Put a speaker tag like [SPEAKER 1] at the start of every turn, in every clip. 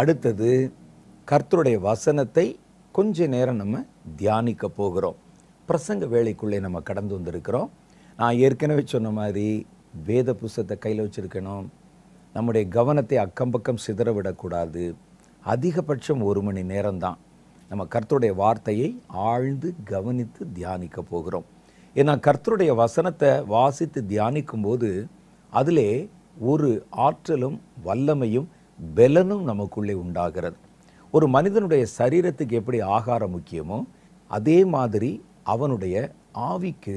[SPEAKER 1] அடுத்தது கர்த்தருடைய வசனத்தை கொஞ்ச நேரம் நம்ம தியானிக்க போகிறோம். பிரசங்க வேளைக்குள்ளே நம்ம கடந்து வந்திருக்கிறோம். நான் ஏற்கனவே சொன்ன மாதிரி வேத புஸ்தகத்தை கையில் வச்சுருக்கணும். நம்முடைய கவனத்தை அக்கம் பக்கம் சிதற விடக்கூடாது. அதிகபட்சம் 1 மணி நேரம்தான் நம்ம கர்த்தருடைய வார்த்தையை ஆழ்ந்து கவனித்து தியானிக்க போகிறோம். ஏன்னா கர்த்தருடைய வசனத்தை வாசித்து தியானிக்கும் போது அதிலே ஒரு ஆற்றலும் வல்லமையும் பெலனும் நமக்குள்ளே உண்டாகிறது. ஒரு மனிதனுடைய சரீரத்துக்கு எப்படி ஆகாரம் முக்கியமோ அதே மாதிரி அவனுடைய ஆவிக்கு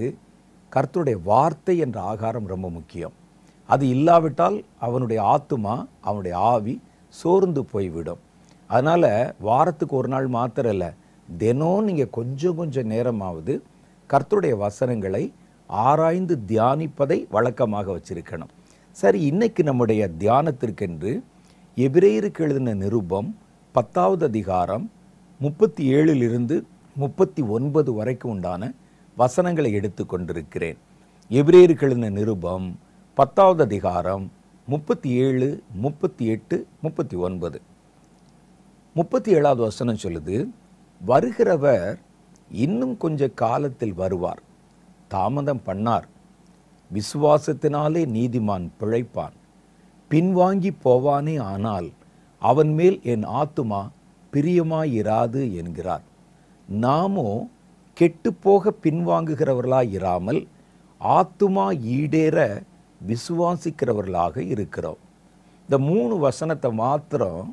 [SPEAKER 1] கர்த்தருடைய வார்த்தை என்ற ஆகாரம் ரொம்ப முக்கியம். அது இல்லாவிட்டால் அவனுடைய ஆத்துமா, அவனுடைய ஆவி சோர்ந்து போய்விடும். அதனால் வாரத்துக்கு ஒரு நாள் மாத்திரம் இல்லை, தினம் நீங்கள் கொஞ்சம் நேரமாவது கர்த்தருடைய வசனங்களை ஆராய்ந்து தியானிப்பதை வழக்கமாக வச்சிருக்கணும். சரி, இன்னைக்கு நம்முடைய தியானத்திற்கென்று எபிரேயருக்கு எழுதின நிருபம் 10வது அதிகாரம் 37 - 39 வரைக்கும் உண்டான வசனங்களை எடுத்து கொண்டிருக்கிறேன். எபிரேயருக்கு எழுதின நிருபம் 10வது அதிகாரம் 37, 38, 39. 37வது வசனம் சொல்லுது, வருகிறவர் இன்னும் கொஞ்ச காலத்தில் வருவார், தாமதம் பண்ணார். விசுவாசத்தினாலே நீதிமான் பிழைப்பான். பின்வாங்கி போவானே ஆனால் அவன் மேல் என் ஆத்துமா பிரியமாயிராது என்கிறார். நாமோ கெட்டுப்போக பின்வாங்குகிறவர்களாய் இராமல் ஆத்துமா ஈடேற விசுவாசிக்கிறவர்களாக இருக்கிறோம். இந்த 3 வசனத்தை மாத்திரம்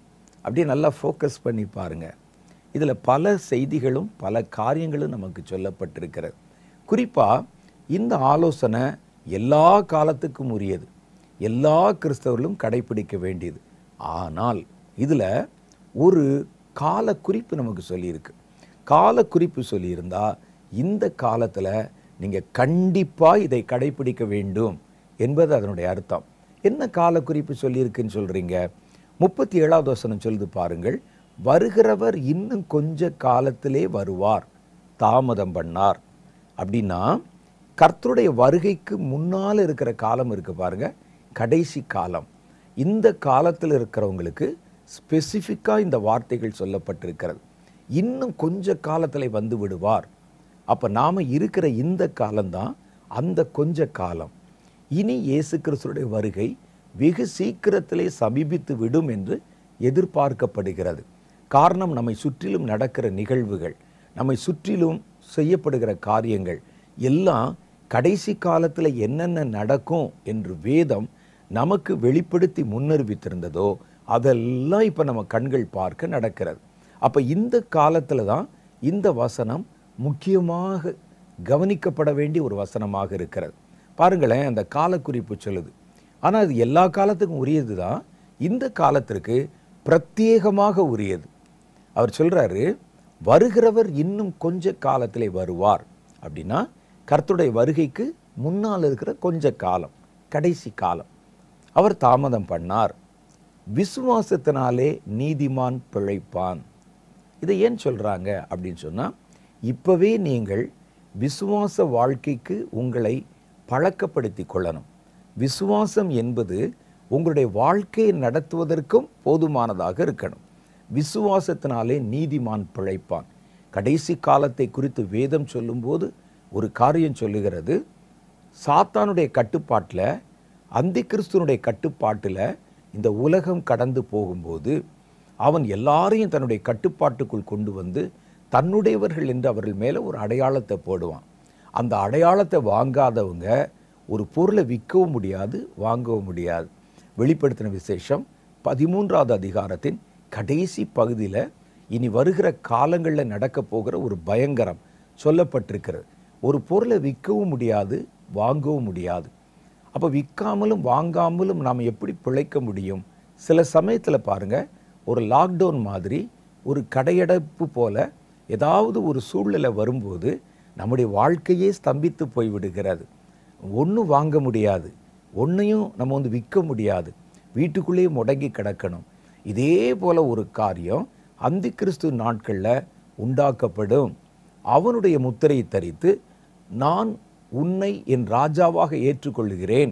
[SPEAKER 1] அப்படியே நல்லா ஃபோக்கஸ் பண்ணி பாருங்க. இதில் பல செய்திகளும் பல காரியங்களும் நமக்கு சொல்லப்பட்டிருக்கிறது. குறிப்பாக இந்த ஆலோசனை எல்லா காலத்துக்கும் உரியது, எல்லா கிறிஸ்தவர்களும் கடைபிடிக்க வேண்டியது. ஆனால் இதில் ஒரு கால குறிப்பு நமக்கு சொல்லியிருக்கு. கால குறிப்பு சொல்லியிருந்தா இந்த காலத்தில் நீங்கள் கண்டிப்பாக இதை கடைபிடிக்க வேண்டும் என்பது அதனுடைய அர்த்தம். என்ன கால குறிப்பு சொல்லியிருக்குன்னு சொல்கிறீங்க? 37வது வசனம் சொல்லுது பாருங்கள், வருகிறவர் இன்னும் கொஞ்ச காலத்திலே வருவார், தாமதம் பண்ணார். அப்படின்னா கர்த்தருடைய வருகைக்கு முன்னால் இருக்கிற காலம் இருக்குது பாருங்க, கடைசி காலம். இந்த காலத்தில் இருக்கிறவங்களுக்கு ஸ்பெசிஃபிக்காக இந்த வார்த்தைகள் சொல்லப்பட்டிருக்கிறது. இன்னும் கொஞ்ச காலத்தில் வந்து விடுவார். அப்போ நாம் இருக்கிற இந்த காலம்தான் அந்த கொஞ்ச காலம். இனி இயேசு கிறிஸ்துடைய வருகை வெகு சீக்கிரத்திலே சமீபித்து விடும் என்று எதிர்பார்க்கப்படுகிறது. காரணம், நம்மை சுற்றிலும் நடக்கிற நிகழ்வுகள், நம்மை சுற்றிலும் செய்யப்படுகிற காரியங்கள் எல்லாம் கடைசி காலத்தில் என்னென்ன நடக்கும் என்று வேதம் நமக்கு வெளிப்படுத்தி முன்னறிவித்திருந்ததோ அதெல்லாம் இப்போ நம்ம கண்கள் பார்க்க நடக்கிறது. அப்போ இந்த காலத்தில் தான் இந்த வசனம் முக்கியமாக கவனிக்கப்பட வேண்டிய ஒரு வசனமாக இருக்கிறது. பாருங்களேன், அந்த காலக்குறிப்பு சொல்லுது. ஆனால் அது எல்லா காலத்துக்கும் உரியது தான், இந்த காலத்திற்கு பிரத்யேகமாக உரியது. அவர் சொல்கிறாரு, வருகிறவர் இன்னும் கொஞ்ச காலத்திலே வருவார். அப்படின்னா கர்த்தருடைய வருகைக்கு முன்னால் இருக்கிற கொஞ்ச காலம், கடைசி காலம். அவர் தாமதம் பண்ணார். விசுவாசத்தினாலே நீதிமான் பிழைப்பான். இதை ஏன் சொல்கிறாங்க அப்படின்னு சொன்னால், இப்போவே நீங்கள் விசுவாச வாழ்க்கைக்கு உங்களை பழக்கப்படுத்தி கொள்ளணும். விசுவாசம் என்பது உங்களுடைய வாழ்க்கையை நடத்துவதற்கும் போதுமானதாக இருக்கணும். விசுவாசத்தினாலே நீதிமான் பிழைப்பான். கடைசி காலத்தை குறித்து வேதம் சொல்லும்போது ஒரு காரியம் சொல்லுகிறது, சாத்தானுடைய கட்டுப்பாட்டில், அந்தி கிறிஸ்துவனுடைய கட்டுப்பாட்டில் இந்த உலகம் கடந்து போகும்போது அவன் எல்லாரையும் தன்னுடைய கட்டுப்பாட்டுக்குள் கொண்டு வந்து தன்னுடையவர்கள் என்று அவர்கள் மேலே ஒரு அடையாளத்தை போடுவான். அந்த அடையாளத்தை வாங்காதவங்க ஒரு பொருளை விற்கவும் முடியாது, வாங்கவும் முடியாது. வெளிப்படுத்தின விசேஷம் 13வது அதிகாரத்தின் கடைசி பகுதியில் இனி வருகிற காலங்களில் நடக்க போகிற ஒரு பயங்கரம் சொல்லப்பட்டிருக்கிறது. ஒரு பொருளை விற்கவும் முடியாது, வாங்கவும் முடியாது. அப்போ விற்காமலும் வாங்காமலும் நாம் எப்படி பிழைக்க முடியும்? சில சமயத்தில் பாருங்கள், ஒரு லாக்டவுன் மாதிரி, ஒரு கடையடைப்பு போல ஏதாவது ஒரு சூழ்நிலை வரும்போது நம்முடைய வாழ்க்கையே ஸ்தம்பித்து போய்விடுகிறது. ஒன்றும் வாங்க முடியாது, ஒன்றையும் நம்ம விற்க முடியாது, வீட்டுக்குள்ளேயே முடங்கி கிடக்கணும். இதே போல் ஒரு காரியம் அந்தி கிறிஸ்து நாட்களில் உண்டாக்கப்படும். அவனுடைய முத்திரையை தரித்து, நான் உன்னை என் ராஜாவாக ஏற்றுக்கொள்ளுகிறேன்,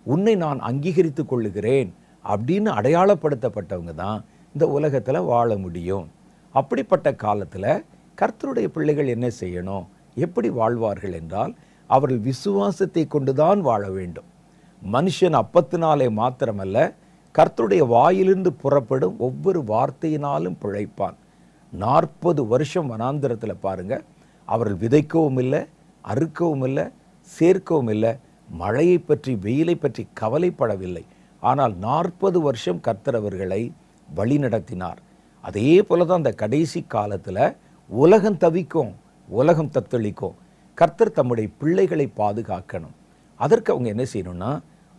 [SPEAKER 1] உன்னை நான் அங்கீகரித்து கொள்ளுகிறேன் அப்படின்னு அடையாளப்படுத்தப்பட்டவங்க தான் இந்த உலகத்தில் வாழ முடியும். அப்படிப்பட்ட காலத்தில் கர்த்தருடைய பிள்ளைகள் என்ன செய்யணும், எப்படி வாழ்வார்கள் என்றால், அவர்கள் விசுவாசத்தை கொண்டுதான் வாழ வேண்டும். மனுஷன் அப்பத்தினாலே மாத்திரமல்ல, கர்த்தருடைய வாயிலிருந்து புறப்படும் ஒவ்வொரு வார்த்தையினாலும் பிழைப்பான். 40 வருஷம் வனாந்திரத்தில் பாருங்க, அவர்கள் விதைக்கவும் இல்லை, அறுக்கவும் இல்லை, சேர்க்கவும் இல்லை, மழையை பற்றி வெயிலை பற்றி கவலைப்படவில்லை. ஆனால் 40 வருஷம் கர்த்தர் அவர்களை வழி நடத்தினார். அதே போல தான் அந்த கடைசி காலத்தில் உலகம் தவிக்கும், உலகம் தத்தளிக்கும். கர்த்தர் தம்முடைய பிள்ளைகளை பாதுகாக்கணும். அதற்கு அவங்க என்ன செய்யணும்னா,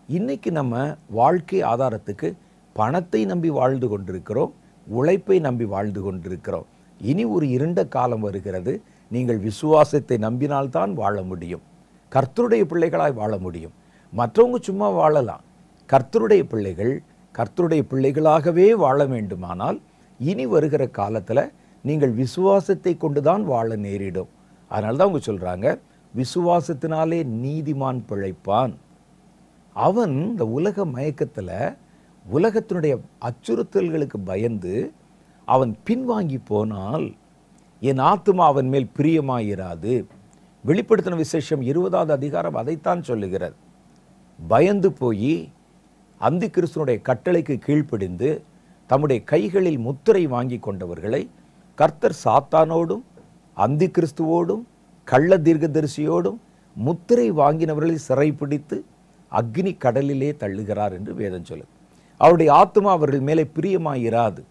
[SPEAKER 1] இன்னைக்கு நம்ம வாழ்க்கை ஆதாரத்துக்கு பணத்தை நம்பி வாழ்ந்து கொண்டிருக்கிறோம், உழைப்பை நம்பி வாழ்ந்து கொண்டிருக்கிறோம். இனி ஒரு இருண்ட காலம் வருகிறது. நீங்கள் விசுவாசத்தை நம்பினால்தான் வாழ முடியும், கர்த்தருடைய பிள்ளைகளாய் வாழ முடியும். மற்றவங்க சும்மா வாழலாம். கர்த்தருடைய பிள்ளைகள் கர்த்தருடைய பிள்ளைகளாகவே வாழ வேண்டுமானால் இனி வருகிற காலத்தில் நீங்கள் விசுவாசத்தை கொண்டுதான் வாழ நேரிடும். அதனால தான் அவங்க சொல்கிறாங்க, விசுவாசத்தினாலே நீதிமான் பிழைப்பான். அவன் இந்த உலக மயக்கத்தில் உலகத்தினுடைய அச்சுறுத்தல்களுக்கு பயந்து அவன் பின்வாங்கி போனால் என் ஆத்துமா அவன் மேல் பிரியமாயிராது. வெளிப்படுத்தின விசேஷம் 20வது அதிகாரம் அதைத்தான் சொல்லுகிறது. பயந்து போய் அந்தி கிறிஸ்துனுடைய கட்டளைக்கு கீழ்ப்படிந்து தம்முடைய கைகளில் முத்திரை வாங்கி கொண்டவர்களை கர்த்தர் சாத்தானோடும் அந்தி கிறிஸ்துவோடும் கள்ள தீர்க்கதரிசியோடும் முத்திரை வாங்கினவர்களை சிறைப்பிடித்து அக்னி கடலிலே தள்ளுகிறார் என்று வேதம் சொல்லுது. அவருடைய ஆத்துமா அவர்கள் மேலே பிரியமாயிராது.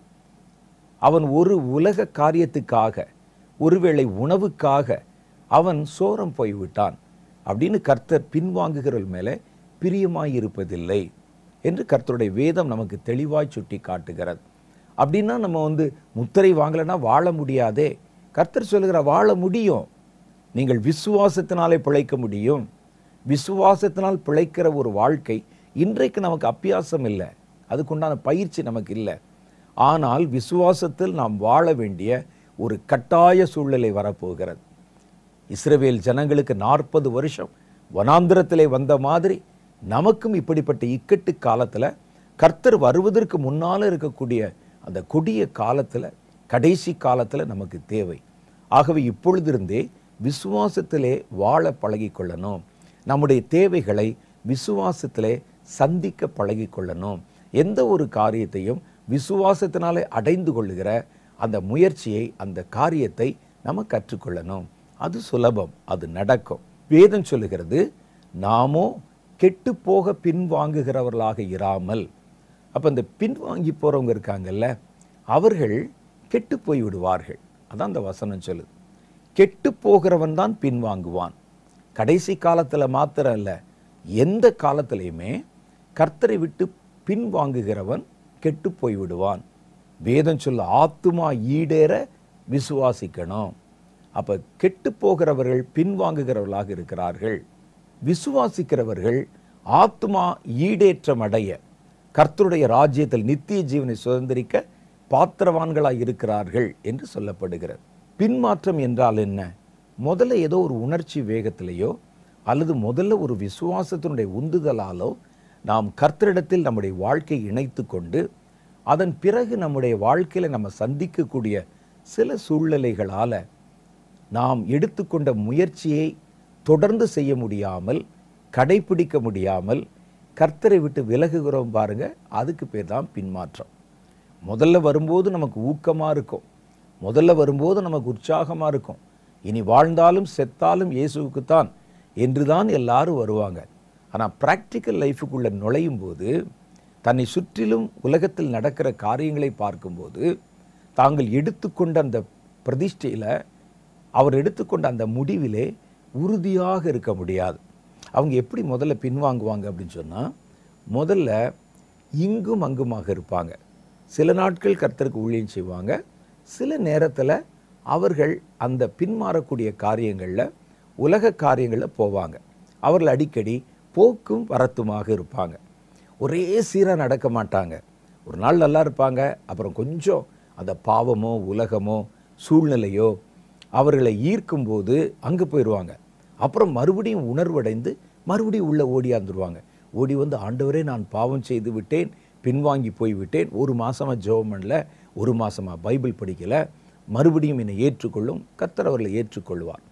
[SPEAKER 1] அவன் ஒரு உலக காரியத்துக்காக, ஒருவேளை உணவுக்காக அவன் சோரம் போய்விட்டான் அப்படின்னு கர்த்தர் பின்வாங்குகிறவர்கள் மேலே பிரியமாயிருப்பதில்லை என்று கர்த்தருடைய வேதம் நமக்கு தெளிவாய் சுட்டி காட்டுகிறது. அப்படின்னா நம்ம முத்திரை வாங்கலைன்னா வாழ முடியாதே. கர்த்தர் சொல்லுகிற வாழ முடியும். நீங்கள் விசுவாசத்தினாலே பிழைக்க முடியும். விசுவாசத்தினால் பிழைக்கிற ஒரு வாழ்க்கை இன்றைக்கு நமக்கு அபியாசம் இல்லை, அதுக்குண்டான பயிற்சி நமக்கு இல்லை. ஆனால் விசுவாசத்தில் நாம் வாழ வேண்டிய ஒரு கட்டாய சூழ்நிலை வரப்போகிறது. இஸ்ரவேல் ஜனங்களுக்கு 40 வருஷம் வனாந்திரத்திலே வந்த மாதிரி நமக்கும் இப்படிப்பட்ட இக்கட்டு காலத்தில், கர்த்தர் வருவதற்கு முன்னால் இருக்கக்கூடிய அந்த கொடிய காலத்தில், கடைசி காலத்தில் நமக்கு தேவை. ஆகவே இப்பொழுதிருந்தே விசுவாசத்திலே வாழ பழகிக்கொள்ளணும். நம்முடைய தேவைகளை விசுவாசத்திலே சந்திக்க பழகிக்கொள்ளணும். எந்த ஒரு காரியத்தையும் விசுவாசத்தினாலே அடைந்து கொள்ளுகிற அந்த முயற்சியை, அந்த காரியத்தை நம்ம கற்றுக்கொள்ளணும். அது சுலபம், அது நடக்கும். வேதம் சொல்லுகிறது, நாமோ கெட்டு போக பின்வாங்குகிறவர்களாக இராமல். அப்போ இந்த பின்வாங்கி போகிறவங்க இருக்காங்கல்ல, அவர்கள் கெட்டு போய் விடுவார்கள். அதான் அந்த வசனம் சொல்லுது. கெட்டு போகிறவன் தான் பின்வாங்குவான். கடைசி காலத்தில் மாத்திரம் இல்லை, எந்த காலத்திலையுமே கர்த்தரை விட்டு பின்வாங்குகிறவன் கெட்டு போய் விடுவான். வேதம் சொல்ல ஆத்துமா ஈடேற விசுவாசிக்கணும். அப்போ கெட்டு போகிறவர்கள் பின்வாங்குகிறவர்களாக இருக்கிறார்கள். விசுவாசிக்கிறவர்கள் ஆத்துமா ஈடேற்றம் அடைய, கர்த்தருடைய ராஜ்யத்தில் நித்திய ஜீவனை சுதந்திரிக்க பாத்திரவான்களாய் இருக்கிறார்கள் என்று சொல்லப்படுகிறது. பின்மாற்றம் என்றால் என்ன? முதல்ல ஏதோ ஒரு உணர்ச்சி வேகத்திலேயோ அல்லது முதல்ல ஒரு விசுவாசத்தினுடைய உந்துதலாலோ நாம் கர்த்தரிடத்தில் நம்முடைய வாழ்க்கையை இணைத்து கொண்டு அதன் பிறகு நம்முடைய வாழ்க்கையில் நம்ம சந்திக்கக்கூடிய சில சூழ்நிலைகளால் நாம் எடுத்துக்கொண்ட முயற்சியை தொடர்ந்து செய்ய முடியாமல், கடைபிடிக்க முடியாமல் கர்த்தரை விட்டு விலகுகிறோம் பாருங்க, அதுக்கு பேர் தான் பின்மாற்றம். முதல்ல வரும்போது நமக்கு ஊக்கமாக இருக்கும், முதல்ல வரும்போது நமக்கு உற்சாகமாக இருக்கும். இனி வாழ்ந்தாலும் செத்தாலும் இயேசுவுக்குத்தான் என்று தான் எல்லாரும் வருவாங்க. ஆனால் ப்ராக்டிக்கல் லைஃபுக்குள்ளே நுழையும் போது, தன்னை சுற்றிலும் உலகத்தில் நடக்கிற காரியங்களை பார்க்கும்போது, தாங்கள் எடுத்துக்கொண்ட அந்த பிரதிஷ்டையில், அவர் எடுத்துக்கொண்ட அந்த முடிவிலே உறுதியாக இருக்க முடியாது. அவங்க எப்படி முதல்ல பின்வாங்குவாங்க அப்படின்னு சொன்னால், முதல்ல இங்கும் அங்குமாக இருப்பாங்க. சில நாட்கள் கர்த்தருக்கு ஊழியம் செய்வாங்க, சில நேரத்தில் அவர்கள் அந்த பின்மாறக்கூடிய காரியங்களில், உலக காரியங்களில் போவாங்க. அவர்கள் அடிக்கடி போக்கும் வரத்துமாக இருப்பாங்க. ஒரே சீராக நடக்க மாட்டாங்க. ஒரு நாள் நல்லா இருப்பாங்க, அப்புறம் கொஞ்சம் அந்த பாவமோ உலகமோ சூழ்நிலையோ அவர்களை ஈர்க்கும்போது அங்கே போயிடுவாங்க. அப்புறம் மறுபடியும் உணர்வடைந்து மறுபடியும் உள்ளே ஓடியாந்துருவாங்க. ஓடி வந்து, ஆண்டவரே நான் பாவம் செய்து விட்டேன், பின்வாங்கி போய்விட்டேன், 1 மாதமாக ஜெபம் பண்ணல, ஒரு மாதமாக பைபிள் படிக்கலை, மறுபடியும் என்னை ஏற்றுக்கொள்ளும், கர்த்தர் அவர்களை ஏற்றுக்கொள்வார்.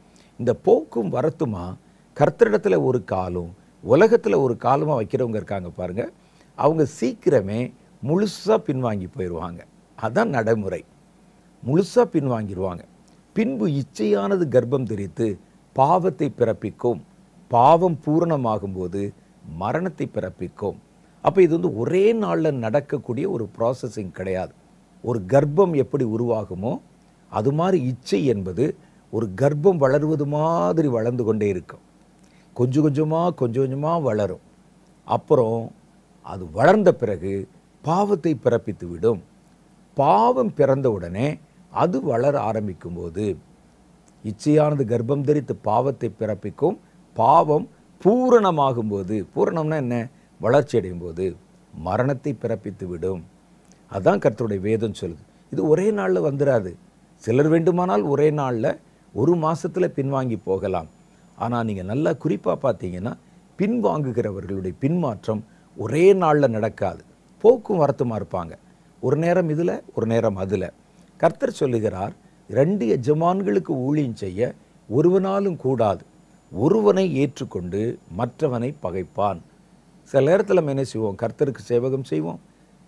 [SPEAKER 1] இந்த போக்கும் வரத்துமா கர்த்தரிடத்தில் ஒரு காலும் உலகத்தில் ஒரு காலமாக வைக்கிறவங்க இருக்காங்க பாருங்கள், அவங்க சீக்கிரமே முழுசாக பின்வாங்கி போயிடுவாங்க. அதான் நடைமுறை. முழுசாக பின்வாங்கிடுவாங்க. பின்பு இச்சையானது கர்ப்பம் தரித்து பாவத்தை பிறப்பிக்கும், பாவம் பூரணமாகும்போது மரணத்தை பிறப்பிக்கும். அப்போ இது வந்து ஒரே நாளில் நடக்கக்கூடிய ஒரு ப்ராசஸிங் கிடையாது. ஒரு கர்ப்பம் எப்படி உருவாகுமோ அது மாதிரி இச்சை என்பது ஒரு கர்ப்பம் வளருவது மாதிரி வளர்ந்து கொண்டே இருக்கும். கொஞ்சம் கொஞ்சமாக வளரும். அப்புறம் அது வளர்ந்த பிறகு பாவத்தை பிறப்பித்து விடும். பாவம் பிறந்த உடனே அது வளர ஆரம்பிக்கும் போது இச்சையானது கர்ப்பம் தரித்து பாவத்தை பிறப்பிக்கும், பாவம் பூரணமாகும் போது, பூரணம்னா என்ன, வளர்ச்சி அடையும் போது மரணத்தை பிறப்பித்து விடும். அதான் கர்த்தருடைய வேதம் சொல்லுது. இது ஒரே நாளில் வந்துடாது. சிலர் வேண்டுமானால் ஒரே நாளில் ஒரு மாதத்தில் பின்வாங்கி போகலாம். ஆனால் நீங்கள் நல்லா குறிப்பாக பார்த்தீங்கன்னா பின்வாங்குகிறவர்களுடைய பின்மாற்றம் ஒரே நாளில் நடக்காது. போக்கும் வரத்துமாக இருப்பாங்க. ஒரு நேரம் இதில், ஒரு நேரம் அதில். கர்த்தர் சொல்லுகிறார், 2 எஜமான்களுக்கு ஊழியம் செய்ய ஒருவனாலும் கூடாது, ஒருவனை ஏற்றுக்கொண்டு மற்றவனை பகைப்பான். சில நேரத்தில் நம்ம என்ன செய்வோம், கர்த்தருக்கு சேவகம் செய்வோம்.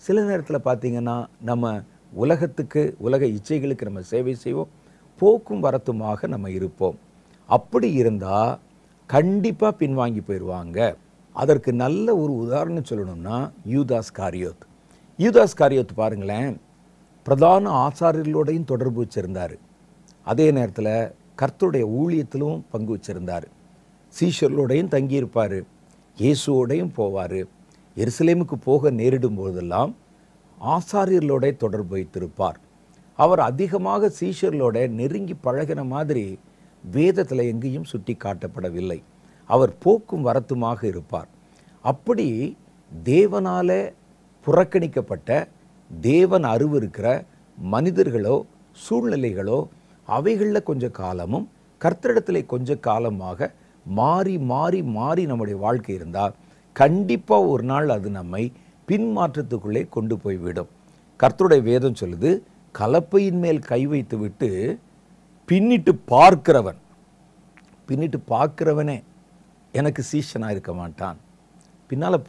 [SPEAKER 1] சில நேரத்தில் பார்த்திங்கன்னா நம்ம உலகத்துக்கு, உலக இச்சைகளுக்கு நம்ம சேவை செய்வோம். போக்கும் வரத்துமாக நம்ம இருப்போம். அப்படி இருந்தால் கண்டிப்பாக பின்வாங்கி போயிடுவாங்க. அதற்கு நல்ல ஒரு உதாரணம் சொல்லணும்னா யூதாஸ் காரியோத். யூதாஸ் காரியோத் பாருங்களேன், பிரதான ஆசாரியர்களோடையும் தொடர்பு வச்சுருந்தார். அதே நேரத்தில் கர்த்தருடைய ஊழியத்திலும் பங்கு வச்சுருந்தார். சீஷர்களோடையும் தங்கியிருப்பார், இயேசுவோடையும் போவார். எருசலேமுக்கு போக நேரிடும் போதெல்லாம் ஆசாரியர்களோட தொடர்பு வைத்திருப்பார். அவர் அதிகமாக சீஷர்களோட நெருங்கி பழகின மாதிரி வேதத்தில் எங்கேயும் சுட்டி காட்டப்படவில்லை. அவர் போக்கும் வரத்துமாக இருப்பார். அப்படி தேவனால புறக்கணிக்கப்பட்ட, தேவன் அருவருக்கிற மனிதர்களோ சூழ்நிலைகளோ அவைகளில் கொஞ்ச காலமும் கர்த்தரிடத்தில் கொஞ்ச காலமாக மாறி மாறி மாறி நம்முடைய வாழ்க்கை இருந்தால் கண்டிப்பாக ஒரு நாள் அது நம்மை பின்மாற்றத்துக்குள்ளே கொண்டு போய்விடும். கர்த்தருடைய வேதம் சொல்லுது, கலப்பையின் மேல் கை வைத்து விட்டு பின்னிட்டு பார்க்கிறவனே எனக்கு சீஷனாக இருக்க மாட்டான். பின்னால்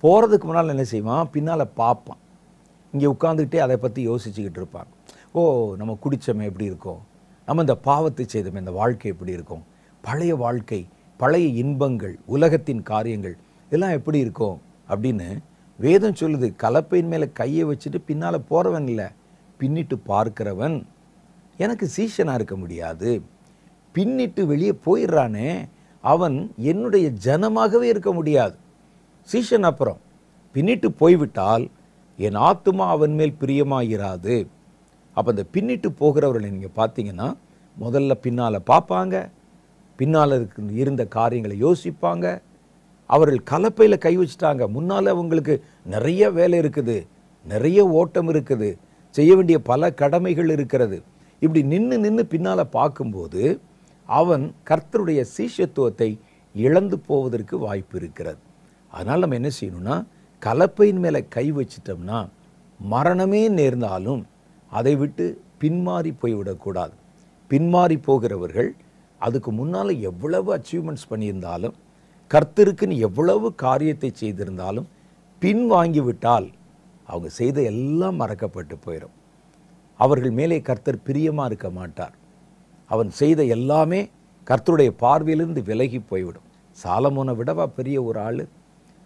[SPEAKER 1] போகிறதுக்கு முன்னால் என்ன செய்வான், பின்னால் பார்ப்பான். இங்கே உட்காந்துக்கிட்டே அதை பற்றி யோசிச்சுக்கிட்டு இருப்பான். ஓ, நம்ம குடித்தோமே எப்படி இருக்கும், நம்ம இந்த பாவத்தை செய்தோமே இந்த வாழ்க்கை எப்படி இருக்கும், பழைய வாழ்க்கை, பழைய இன்பங்கள், உலகத்தின் காரியங்கள் இதெல்லாம் எப்படி இருக்கும் அப்படின்னு வேதம் சொல்லுது. கலப்பையின் மேலே கையை வச்சுட்டு பின்னால் போகிறவன் இல்லை, பின்னிட்டு பார்க்கிறவன் எனக்கு சீஷனாக இருக்க முடியாது. பின்னிட்டு வெளியே போயிடுறானே அவன் என்னுடைய ஜனமாகவே இருக்க முடியாது. சீஷன் அப்புறம் பின்னிட்டு போய்விட்டால் என் ஆத்துமா அவன் மேல் பிரியமாயிராது. அப்போ அந்த பின்னிட்டு போகிறவர்களை நீங்கள் பார்த்தீங்கன்னா முதல்ல பின்னால் பார்ப்பாங்க, பின்னால் இருந்த காரியங்களை யோசிப்பாங்க. அவர்கள் கலப்பையில் கை வச்சுட்டாங்க, முன்னால் அவங்களுக்கு நிறைய வேலை இருக்குது, நிறைய ஓட்டம் இருக்குது, செய்ய வேண்டிய பல கடமைகள் இருக்கிறது. இப்படி நின்று பின்னால் பார்க்கும்போது அவன் கர்த்தருடைய சீஷத்துவத்தை இழந்து போவதற்கு வாய்ப்பு இருக்கிறது. அதனால் நம்ம என்ன செய்யணும்னா, கலப்பையின் மேலே கை வச்சிட்டோம்னா மரணமே நேர்ந்தாலும் அதை விட்டு பின்மாறி போய்விடக்கூடாது. பின்மாறி போகிறவர்கள் அதுக்கு முன்னால் எவ்வளவு அச்சீவ்மெண்ட்ஸ் பண்ணியிருந்தாலும், கர்த்தருக்குன்னு எவ்வளவு காரியத்தை செய்திருந்தாலும் பின்வாங்கி விட்டால் அவங்க செய்த எல்லாம் மறக்கப்பட்டு போயிடும். அவர்கள் மேலே கர்த்தர் பிரியமாக இருக்க மாட்டார். அவன் செய்த எல்லாமே கர்த்தருடைய பார்வையிலிருந்து விலகி போய்விடும். சாலமோனை விடவா பெரிய ஒரு ஆள்,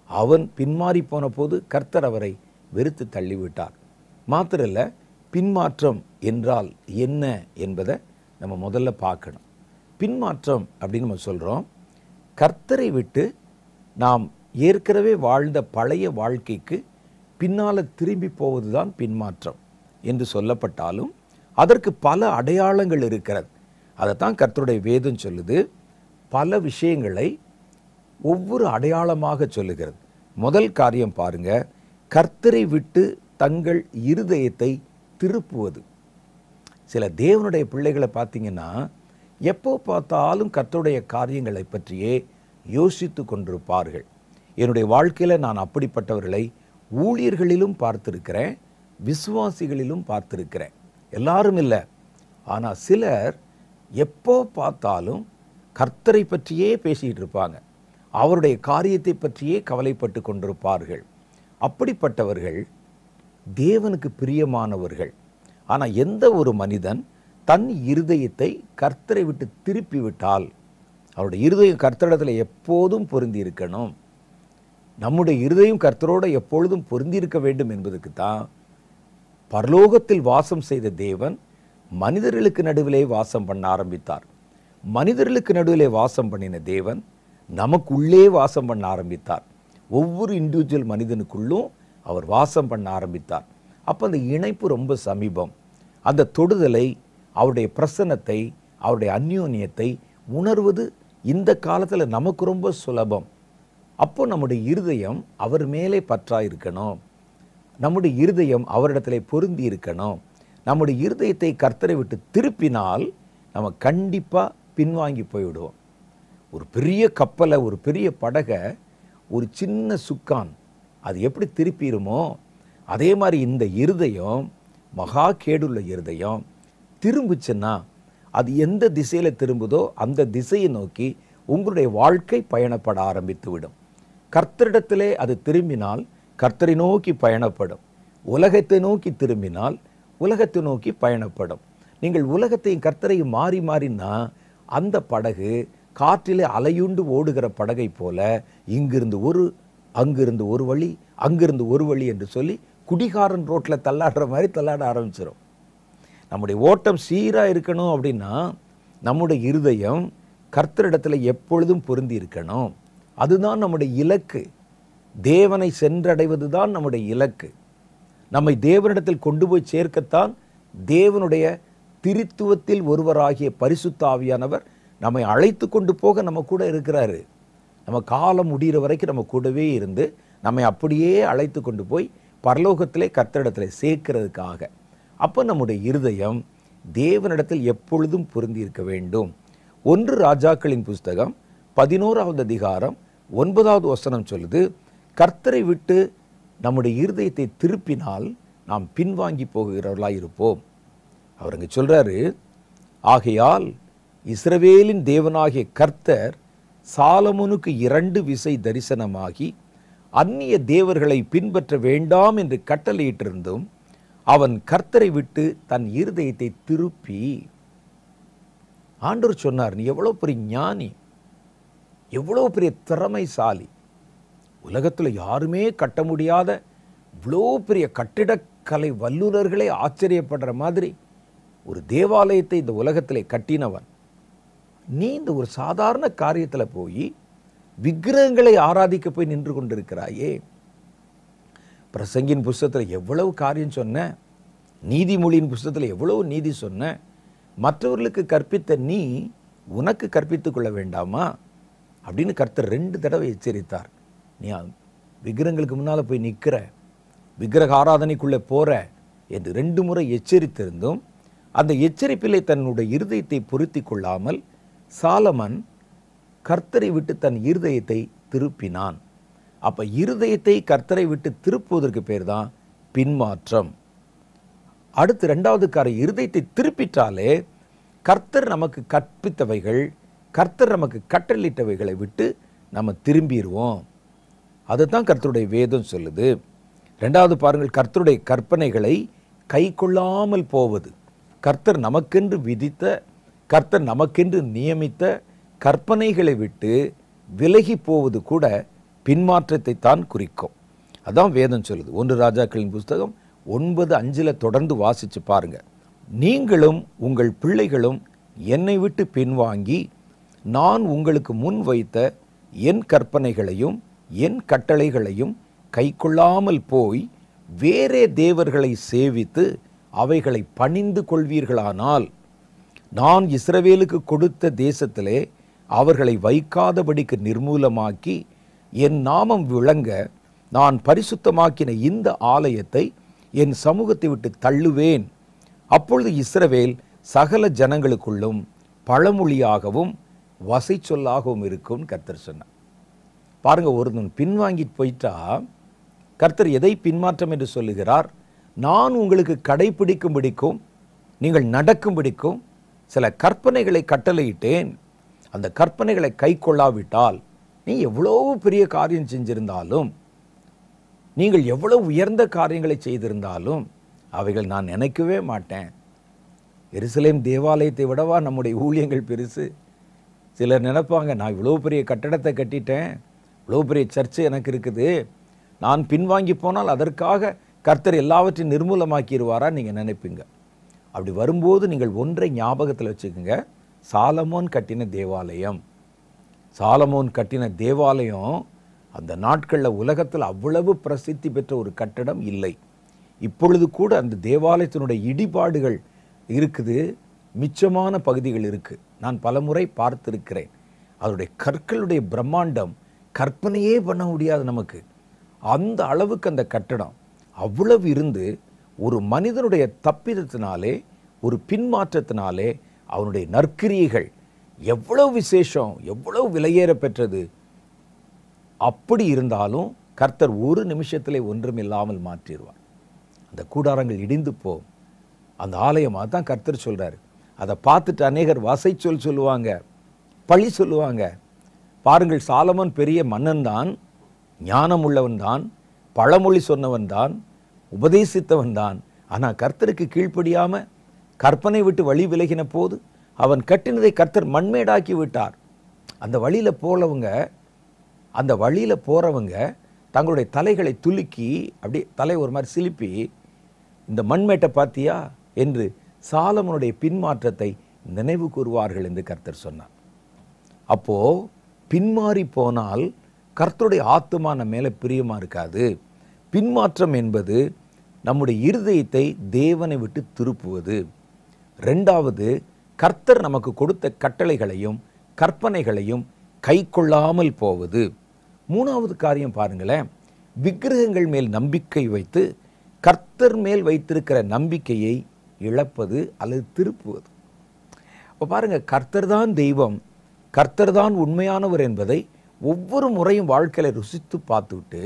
[SPEAKER 1] அவன் பின்மாறி போன போது கர்த்தர் அவரை வெறுத்து தள்ளிவிட்டார். மாத்திரல்ல, பின்மாற்றம் என்றால் என்ன என்பதை நம்ம முதல்ல பார்க்கணும். பின்மாற்றம் அப்படின்னு நம்ம சொல்கிறோம், கர்த்தரை விட்டு நாம் ஏற்கனவே வாழ்ந்த பழைய வாழ்க்கைக்கு பின்னால் திரும்பி போவது தான் பின்மாற்றம் என்று சொல்லப்பட்டாலும் அதற்கு பல அடையாளங்கள் இருக்கிறது. அதைத்தான் கர்த்தருடைய வேதம் சொல்லுது. பல விஷயங்களை ஒவ்வொரு அடையாளமாக சொல்லுகிறது. முதல் காரியம் பாருங்க, கர்த்தரை விட்டு தங்கள் இருதயத்தை திருப்புவது. சில தேவனுடைய பிள்ளைகளை பார்த்தீங்கன்னா எப்போ பார்த்தாலும் கர்த்தருடைய காரியங்களை பற்றியே யோசித்து கொண்டிருப்பார்கள். என்னுடைய வாழ்க்கையில் நான் அப்படிப்பட்டவர்களை ஊழியர்களிலும் பார்த்திருக்கிறேன், விசுவாசிகளிலும் பார்த்திருக்கிறேன். எல்லாரும் இல்லை, ஆனால் சிலர் எப்போ பார்த்தாலும் கர்த்தரை பற்றியே பேசிக்கிட்டு இருப்பாங்க, அவருடைய காரியத்தை பற்றியே கவலைப்பட்டு கொண்டிருப்பார்கள். அப்படிப்பட்டவர்கள் தேவனுக்கு பிரியமானவர்கள். ஆனால் எந்த ஒரு மனிதன் தன் இருதயத்தை கர்த்தரை விட்டு திருப்பி விட்டால், அவருடைய இருதயம் கர்த்தரிடத்தில் எப்போதும் பொருந்தி இருக்கணும். நம்முடைய இருதயம் கர்த்தரோடு எப்பொழுதும் பொருந்தி இருக்க வேண்டும் என்பதற்கு தான் பரலோகத்தில் வாசம் செய்த தேவன் மனிதர்களுக்கு நடுவிலே வாசம் பண்ண ஆரம்பித்தார். மனிதர்களுக்கு நடுவிலே வாசம் பண்ணின தேவன் நமக்குள்ளே வாசம் பண்ண ஆரம்பித்தார். ஒவ்வொரு இண்டிவிஜுவல் மனிதனுக்குள்ளும் அவர் வாசம் பண்ண ஆரம்பித்தார். அப்போ அந்த இணைப்பு ரொம்ப சமீபம். அந்த தொடுதலை, அவருடைய பிரசன்னத்தை, அவருடைய அந்யோன்யத்தை உணர்வது இந்த காலத்தில் நமக்கு ரொம்ப சுலபம். அப்போ நம்முடைய இருதயம் அவர் மேலே பற்றாயிருக்கணும், நம்முடைய இருதயம் அவரிடத்திலே பொருந்தி இருக்கணும். நம்முடைய இருதயத்தை கர்த்தரை விட்டு திருப்பினால் நம்ம கண்டிப்பாக பின்வாங்கி போய்விடுவோம். ஒரு பெரிய கப்பலை, ஒரு பெரிய படகை ஒரு சின்ன சுக்கான் அது எப்படி திருப்பிடுமோ, அதே மாதிரி இந்த இருதயம், மகா கேடுள்ள இருதயம் திரும்பிச்சுன்னா அது எந்த திசையில் திரும்புதோ அந்த திசையை நோக்கி உங்களுடைய வாழ்க்கை பயணப்பட ஆரம்பித்து விடும். கர்த்தரிடத்திலே அது திரும்பினால் கர்த்தரை நோக்கி பயணப்படும். உலகத்தை நோக்கி திரும்பினால் உலகத்தை நோக்கி பயணப்படும். நீங்கள் உலகத்தையும் கர்த்தரையும் மாறி மாறினா அந்த படகு காற்றிலே அலையுண்டு ஓடுகிற படகை போல இங்கிருந்து ஒரு, அங்கிருந்து ஒரு வழி, அங்கிருந்து ஒரு வழி என்று சொல்லி குடிகாரன் ரோட்டில் தள்ளாடுற மாதிரி தள்ளாட ஆரம்பிச்சிடும். நம்முடைய ஓட்டம் சீராக இருக்கணும் அப்படின்னா நம்முடைய இருதயம் கர்த்தரிடத்தில் எப்பொழுதும் பொருந்தி இருக்கணும். அதுதான் நம்முடைய இலக்கு. தேவனை சென்றடைவது தான் நம்முடைய இலக்கு. நம்மை தேவனிடத்தில் கொண்டு போய் சேர்க்கத்தான் தேவனுடைய திரித்துவத்தில் ஒருவராகிய பரிசுத்த ஆவியானவர் நம்மை அழைத்து கொண்டு போக நம்ம கூட இருக்கிறாரு. நம்ம காலம் முடிகிற வரைக்கும் நம்ம கூடவே இருந்து நம்மை அப்படியே அழைத்து கொண்டு போய் பரலோகத்திலே கர்த்தரிடத்தில் சேர்க்கிறதுக்காக. அப்போ நம்முடைய இருதயம் தேவனிடத்தில் எப்பொழுதும் பொருந்தி இருக்க வேண்டும். 1 ராஜாக்களின் புஸ்தகம் 11வது அதிகாரம் 9வது வசனம் சொல்லுது, கர்த்தரை விட்டு நம்முடைய இருதயத்தை திருப்பினால் நாம் பின்வாங்கி போகிறவர்களாக இருப்போம். அவர் அங்கே சொல்கிறாரு, ஆகையால் இஸ்ரவேலின் தேவனாகிய கர்த்தர் சாலமோனுக்கு 2 விசை தரிசனமாகி அந்நிய தேவர்களை பின்பற்ற வேண்டாம் என்று கட்டளையிட்டிருந்தும் அவன் கர்த்தரை விட்டு தன் இருதயத்தை திருப்பி. ஆண்டவர் சொன்னார், நீ எவ்வளோ பெரிய ஞானி, எவ்வளோ பெரிய திறமைசாலி, உலகத்தில் யாருமே கட்ட முடியாத இவ்வளோ பெரிய கட்டிடக்கலை வல்லுநர்களே ஆச்சரியப்படுற மாதிரி ஒரு தேவாலயத்தை இந்த உலகத்தில் கட்டினவன், நீ இந்த ஒரு சாதாரண காரியத்தில் போய் விக்கிரகங்களை ஆராதிக்க போய் நின்று கொண்டிருக்கிறாயே. பிரசங்கின் புஸ்தகத்தில் எவ்வளவு காரியம் சொன்ன, நீதிமொழியின் புஸ்தகத்தில் எவ்வளவு நீதி சொன்ன, மற்றவர்களுக்கு கற்பித்த நீ உனக்கு கற்பித்துக் கொள்ள வேண்டாமா அப்படின்னு கர்த்தர் 2 தடவை எச்சரித்தார். நீ விக்கிரகங்களுக்கு முன்னால் போய் நிற்கிற, விக்கிரக ஆராதனைக்குள்ளே போகிற என்று 2 முறை எச்சரித்திருந்தும் அந்த எச்சரிப்பிலே தன்னுடைய இருதயத்தை பொருத்தி கொள்ளாமல் சாலமன் கர்த்தரை விட்டு தன் இருதயத்தை திருப்பினான். அப்போ இருதயத்தை கர்த்தரை விட்டு திருப்புவதற்கு பேர் தான் பின்மாற்றம். அடுத்து 2வது காரியம், இருதயத்தை திருப்பிட்டாலே கர்த்தர் நமக்கு கற்பித்தவைகள், கர்த்தர் நமக்கு கட்டளிட்டவைகளை விட்டு நம்ம திரும்பிடுவோம். அதுதான் கர்த்தருடைய வேதம் சொல்லுது. 2வது பாருங்கள், கர்த்தருடைய கற்பனைகளை கை கொள்ளாமல் போவது. கர்த்தர் நமக்கென்று விதித்த, கர்த்தர் நமக்கென்று நியமித்த கற்பனைகளை விட்டு விலகி போவது கூட பின்மாற்றத்தை தான் குறிக்கும். அதான் வேதம் சொல்லுது. 1 ராஜாக்களின் புஸ்தகம் 9:5 தொடர்ந்து வாசித்து பாருங்க. நீங்களும் உங்கள் பிள்ளைகளும் என்னை விட்டு பின்வாங்கி நான் உங்களுக்கு முன் வைத்த என் கற்பனைகளையும் என் கட்டளைகளையும் கை கொள்ளாமல் போய் வேறே தேவர்களை சேவித்து அவைகளை பணிந்து கொள்வீர்களானால் நான் இஸ்ரவேலுக்கு கொடுத்த தேசத்திலே அவர்களை வைக்காதபடிக்கு நிர்மூலமாக்கி என் நாமம் விளங்க நான் பரிசுத்தமாக்கின இந்த ஆலயத்தை என் சமூகத்தை விட்டு தள்ளுவேன். அப்பொழுது இஸ்ரவேல் சகல ஜனங்களுக்குள்ளும் பழமொழியாகவும் வசை சொல்லாகவும் இருக்கும் கர்த்தர் சொன்னார். பாருங்க, ஒருத்தன் பின்வாங்கிட்டு போயிட்டா கர்த்தர் எதை பின்மாற்றம் என்று சொல்லுகிறார்? நான் உங்களுக்கு கடைபிடிக்கும்படிக்கும் நீங்கள் நடக்கும்படிக்கும் சில கற்பனைகளை கட்டளையிட்டேன். அந்த கற்பனைகளை கை கொள்ளாவிட்டால் நீ எவ்வளவு பெரிய காரியம் செஞ்சிருந்தாலும், நீங்கள் எவ்வளவு உயர்ந்த காரியங்களை செய்திருந்தாலும் அவைகள் நான் நினைக்கவே மாட்டேன். எருசலேம் தேவாலயத்தை விடவா நம்முடைய ஊழியங்கள் பெருசு? சிலர் நினைப்பாங்க, நான் இவ்வளோ பெரிய கட்டடத்தை கட்டிட்டேன், இவ்வளோ பெரிய சர்ச்சு எனக்கு இருக்குது, நான் பின்வாங்கி போனால் அதற்காக கர்த்தர் எல்லாவற்றையும் நிர்மூலமாக்கிடுவாரா நீங்கள் நினைப்பீங்க. அப்படி வரும்போது நீங்கள் ஒன்றை ஞாபகத்தில் வச்சுக்கோங்க. சாலமோன் கட்டின தேவாலயம், சாலமோன் கட்டின தேவாலயம் அந்த நாட்களில் உலகத்தில் அவ்வளவு பிரசித்தி பெற்ற ஒரு கட்டடம் இல்லை. இப்பொழுது கூட அந்த தேவாலயத்தினுடைய இடிபாடுகள் இருக்குது, மிச்சமான பகுதிகள் இருக்குது. நான் பலமுறை பார்த்திருக்கிறேன். அதனுடைய கற்களுடைய பிரம்மாண்டம் கற்பனையே பண்ண முடியாது நமக்கு. அந்த அளவுக்கு அந்த கட்டடம் அவ்வளவு இருந்து ஒரு மனிதனுடைய தப்பிதத்தினாலே, ஒரு பின்மாற்றத்தினாலே அவனுடைய நற்கிரியைகள் எவ்வளவு விசேஷம், எவ்வளவு விலையேற பெற்றது. அப்படி இருந்தாலும் கர்த்தர் ஒரு நிமிஷத்திலே ஒன்றுமில்லாமல் மாற்றிடுவார். அந்த கூடாரங்கள் இடிந்து போகும். அந்த ஆலயமாக தான் கர்த்தர் சொல்கிறார். அதை பார்த்துட்டு அநேகர் வசை சொல்லுவாங்க, பழி சொல்லுவாங்க. பாருங்கள், சாலமோன் பெரிய மன்னன் தான், ஞானம் உள்ளவன் தான், பழமொழி சொன்னவன் தான், உபதேசித்தவன் தான். ஆனால் கர்த்தருக்கு கீழ்ப்படியாமல் கற்பனை விட்டு வழி விலகின போது அவன் கட்டினதை கர்த்தர் மண்மேடாக்கி விட்டார். அந்த வழியில் போகிறவங்க தங்களுடைய தலைகளை துலுக்கி அப்படியே தலை ஒரு மாதிரி சிலுப்பி, இந்த மண்மேட்டை பார்த்தியா என்று சாலமோனுடைய பின்மாற்றத்தை நினைவு கூறுவார்கள் என்று கர்த்தர் சொன்னார். அப்போ பின்மாறி போனால் கர்த்தருடைய ஆத்துமா நம்ம மேலே பிரியமாக இருக்காது. பின்மாற்றம் என்பது நம்முடைய இருதயத்தை தேவனை விட்டு திருப்புவது. ரெண்டாவது, கர்த்தர் நமக்கு கொடுத்த கட்டளைகளையும் கற்பனைகளையும் கை கொள்ளாமல் போவது. மூணாவது காரியம் பாருங்களேன், விக்கிரகங்கள் மேல் நம்பிக்கை வைத்து கர்த்தர் மேல் வைத்திருக்கிற நம்பிக்கையை இழப்பது அல்லது திருப்புவது. இப்போ பாருங்க, கர்த்தர் தான் தெய்வம், கர்த்தர் தான் உண்மையானவர் என்பதை ஒவ்வொரு முறையும் வாழ்க்கையில் ருசித்து பார்த்துவிட்டு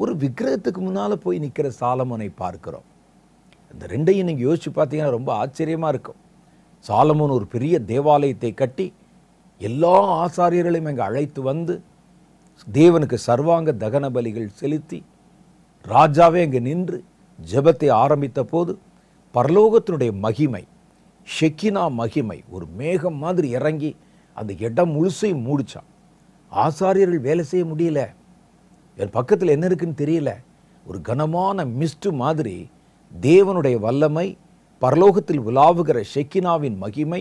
[SPEAKER 1] ஒரு விக்கிரகத்துக்கு முன்னால் போய் நிற்கிற சாலமோனை பார்க்கிறோம். இந்த ரெண்டையும் நீங்கள் யோசிச்சு பார்த்தீங்கன்னா ரொம்ப ஆச்சரியமாக இருக்கும். சாலமோன் ஒரு பெரிய தேவாலயத்தை கட்டி எல்லா ஆசாரியர்களையும் அங்கே அழைத்து வந்து தேவனுக்கு சர்வாங்க தகன பலிகள் செலுத்தி ராஜாவே அங்கே நின்று ஜெபத்தை ஆரம்பித்த போது பரலோகத்தினுடைய மகிமை, ஷெக்கினா மகிமை ஒரு மேகம் மாதிரி இறங்கி அந்த இடம் முழுசையும் மூடிச்சான். ஆசாரியர்கள் வேலை செய்ய முடியல, என் பக்கத்தில் என்ன இருக்குன்னு தெரியல. ஒரு கனமான மிஸ்டு மாதிரி தேவனுடைய வல்லமை, பரலோகத்தில் உலாவுகிற ஷெக்கினாவின் மகிமை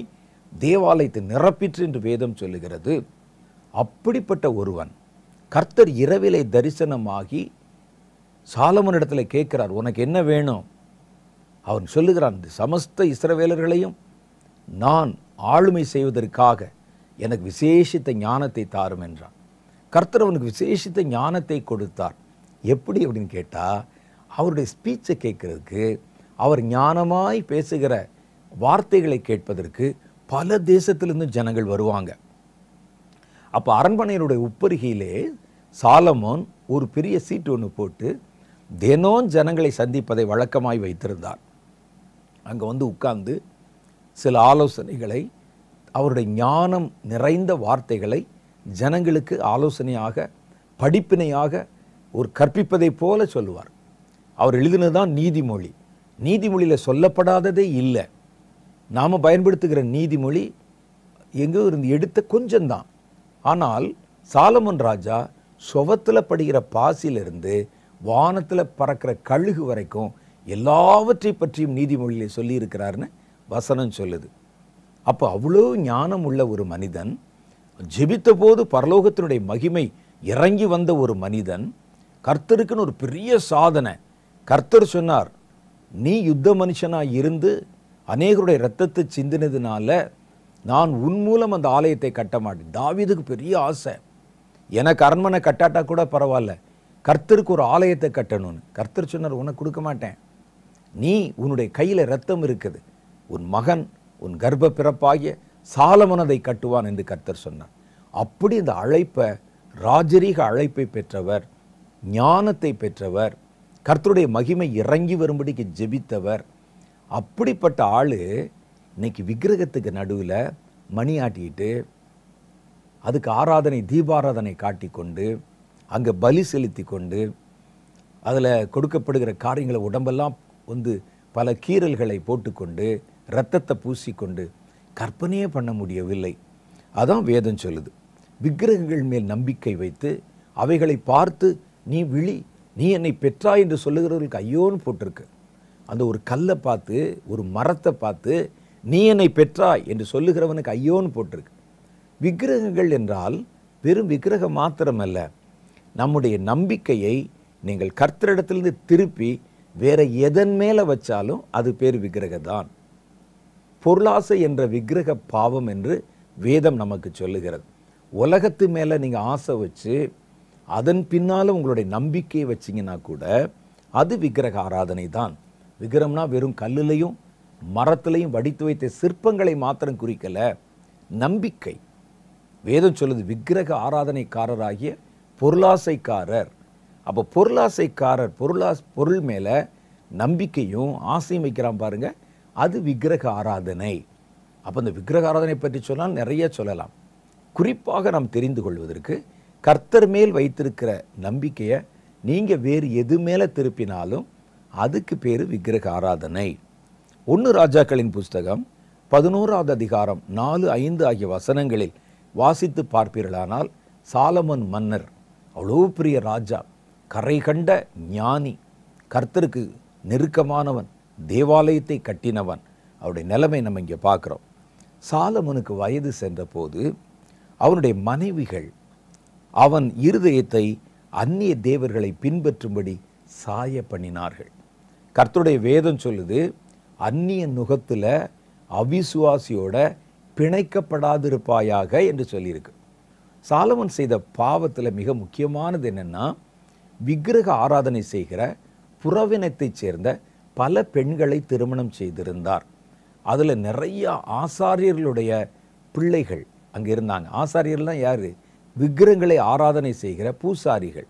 [SPEAKER 1] தேவாலயத்தை நிரப்பிற்று என்று வேதம் சொல்லுகிறது. அப்படிப்பட்ட ஒருவன் கர்த்தர் இரவிலே தரிசனமாகி சாலமோனிடத்தில் கேட்கிறார், உனக்கு என்ன வேணும்? அவன் சொல்லுகிறான், சமஸ்த இஸ்ரவேலர்களையும் நான் ஆளுமை செய்வதற்காக எனக்கு விசேஷித்த ஞானத்தை தாரும் என்றான். கர்த்தர் அவனுக்கு விசேஷித்த ஞானத்தை கொடுத்தார். எப்படி அப்படின்னு கேட்டால், அவருடைய ஸ்பீச்சை கேட்கறதுக்கு, அவர் ஞானமாய் பேசுகிற வார்த்தைகளை கேட்பதற்கு பல தேசத்திலிருந்து ஜனங்கள் வருவாங்க. அப்போ அரண்மனையினுடைய உப்பருகையிலே சாலமோன் ஒரு பெரிய சீட்டு ஒன்று போட்டு தினம் ஜனங்களை சந்திப்பதை வழக்கமாய் வைத்திருந்தார். அங்கே வந்து உட்கார்ந்து சில ஆலோசனைகளை, அவருடைய ஞானம் நிறைந்த வார்த்தைகளை ஜனங்களுக்கு ஆலோசனையாக, படிப்பினையாக ஒரு கற்பிப்பதை போல சொல்லுவார். அவர் எழுதினதுதான் நீதிமொழி. நீதிமொழியில் சொல்லப்படாததே இல்லை. நாம் பயன்படுத்துகிற நீதிமொழி எங்கோ இருந்து எடுத்த கொஞ்சம்தான். ஆனால் சாலமோன் ராஜா சுவத்தில் படுகிற பாசிலிருந்து வானத்தில் பறக்கிற கழுகு வரைக்கும் எல்லாவற்றை பற்றியும் நீதிமொழியிலே சொல்லியிருக்கிறாருன்னு வசனம் சொல்லுது. அப்போ அவ்வளோ ஞானம் உள்ள ஒரு மனிதன், ஜெபித்த போது பரலோகத்தினுடைய மகிமை இறங்கி வந்த ஒரு மனிதன், கர்த்தருக்குன்னு ஒரு பெரிய சாதனை. கர்த்தர் சொன்னார், நீ யுத்த மனுஷனாக இருந்து அநேகருடைய இரத்தத்தை சிந்தினதுனால நான் உன் மூலம் அந்த ஆலயத்தை கட்ட மாட்டேன். தாவீதுக்கு பெரிய ஆசை, எனக்கு அரண்மனை கட்டாட்டா கூட பரவாயில்ல, கர்த்தருக்கு ஒரு ஆலயத்தை கட்டணும்னு. கர்த்தர் சொன்னார், உனக்கு கொடுக்க மாட்டேன். நீ உன்னுடைய கையில் இரத்தம் இருக்குது, உன் மகன் உன் கர்ப்ப பிறப்பாகிய சாலமோன் அதை கட்டுவான் என்று கர்த்தர் சொன்னார். அப்படி இந்த அழைப்பை, ராஜரீக அழைப்பை பெற்றவர், ஞானத்தை பெற்றவர், கர்த்தருடைய மகிமை இறங்கி வரும்படிக்கு ஜெபித்தவர். அப்படிப்பட்ட ஆளு இன்னைக்கு விக்கிரகத்துக்கு நடுவில் மணி ஆட்டிக்கிட்டு அதுக்கு ஆராதனை தீபாராதனை காட்டிக்கொண்டு அங்கே பலி செலுத்தி கொண்டு அதில் கொடுக்கப்படுகிற காரியங்களை உடம்பெல்லாம் பல கீறல்களை போட்டுக்கொண்டு இரத்தத்தை பூசிக்கொண்டு கற்பனையே பண்ண முடியவில்லை. அதான் வேதம் சொல்லுது. விக்கிரகங்கள் மேல் நம்பிக்கை வைத்து அவைகளை பார்த்து நீ விழி, நீ என்னை பெற்றாய் என்று சொல்லுகிறவர்களுக்கு ஐயோன்னு போட்டிருக்கு. அந்த ஒரு கல்லை பார்த்து, ஒரு மரத்தை பார்த்து நீ என்னை பெற்றாய் என்று சொல்லுகிறவனுக்கு ஐயோன்னு போட்டிருக்கு. விக்கிரகங்கள் என்றால் வெறும் விக்கிரகம் மாத்திரமல்ல, நம்முடைய நம்பிக்கையை நீங்கள் கர்த்தரிடத்திலிருந்து திருப்பி வேற எதன் மேலே வச்சாலும் அது பேர் விக்கிரகம்தான். பொருளாசை என்ற விக்கிரக பாவம் என்று வேதம் நமக்கு சொல்லுகிறது. உலகத்து மேலே நீங்கள் ஆசை வச்சு அதன் பின்னால் உங்களுடைய நம்பிக்கையை வச்சிங்கன்னா கூட அது விக்கிரக ஆராதனை தான். விக்கிரகம்னா வெறும் கல்லுலையும் மரத்திலையும் வடித்து வைத்த சிற்பங்களை மாத்திரம் குறிக்கல, நம்பிக்கை. வேதம் சொல்லுது விக்கிரக ஆராதனைக்காரராகிய பொருளாசைக்காரர். அப்போ பொருளாசைக்காரர் பொருள் மேலே நம்பிக்கையும் ஆசையும் வைக்கிறான் பாருங்க, அது விக்கிரக ஆராதனை. அப்போ இந்த விக்கிரக ஆராதனை பற்றி சொன்னால் நிறைய சொல்லலாம். குறிப்பாக நாம் தெரிந்து கொள்வதற்கு கர்த்தர் மேல் வைத்திருக்கிற நம்பிக்கையை நீங்கள் வேறு எது மேலே திருப்பினாலும் அதுக்கு பேர் விக்கிரக ஆராதனை. 1 ராஜாக்களின் புஸ்தகம் 11வது அதிகாரம் 4, 5 ஆகிய வசனங்களில் வாசித்து பார்ப்பீர்களானால், சாலமோன் மன்னர் அவ்வளோ பெரிய ராஜா, கரை கண்ட ஞானி, கர்த்தருக்கு நெருக்கமானவன், தேவாலயத்தை கட்டினவன். அவருடைய நிலைமை நம்ம இங்கே பார்க்குறோம். சாலமோனுக்கு வயது சென்ற போது அவனுடைய மனைவிகள் அவன் இருதயத்தை அந்நிய தேவர்களை பின்பற்றும்படி சாய பண்ணினார்கள். கர்த்தருடைய வேதம் சொல்லுது, அந்நிய நுகத்தில் அவிசுவாசியோட பிணைக்கப்படாதிருப்பாயாக என்று சொல்லியிருக்கு. சாலமோன் செய்த பாவத்தில் மிக முக்கியமானது என்னென்னா, விக்கிரக ஆராதனை செய்கிற புறவினத்தைச் சேர்ந்த பல பெண்களை திருமணம் செய்திருந்தார். அதில் நிறைய ஆசாரியர்களுடைய பிள்ளைகள் அங்கே இருந்தாங்க. ஆசாரியர்கள்லாம் யார்? விக்கிரகங்களை ஆராதனை செய்கிற பூசாரிகள்.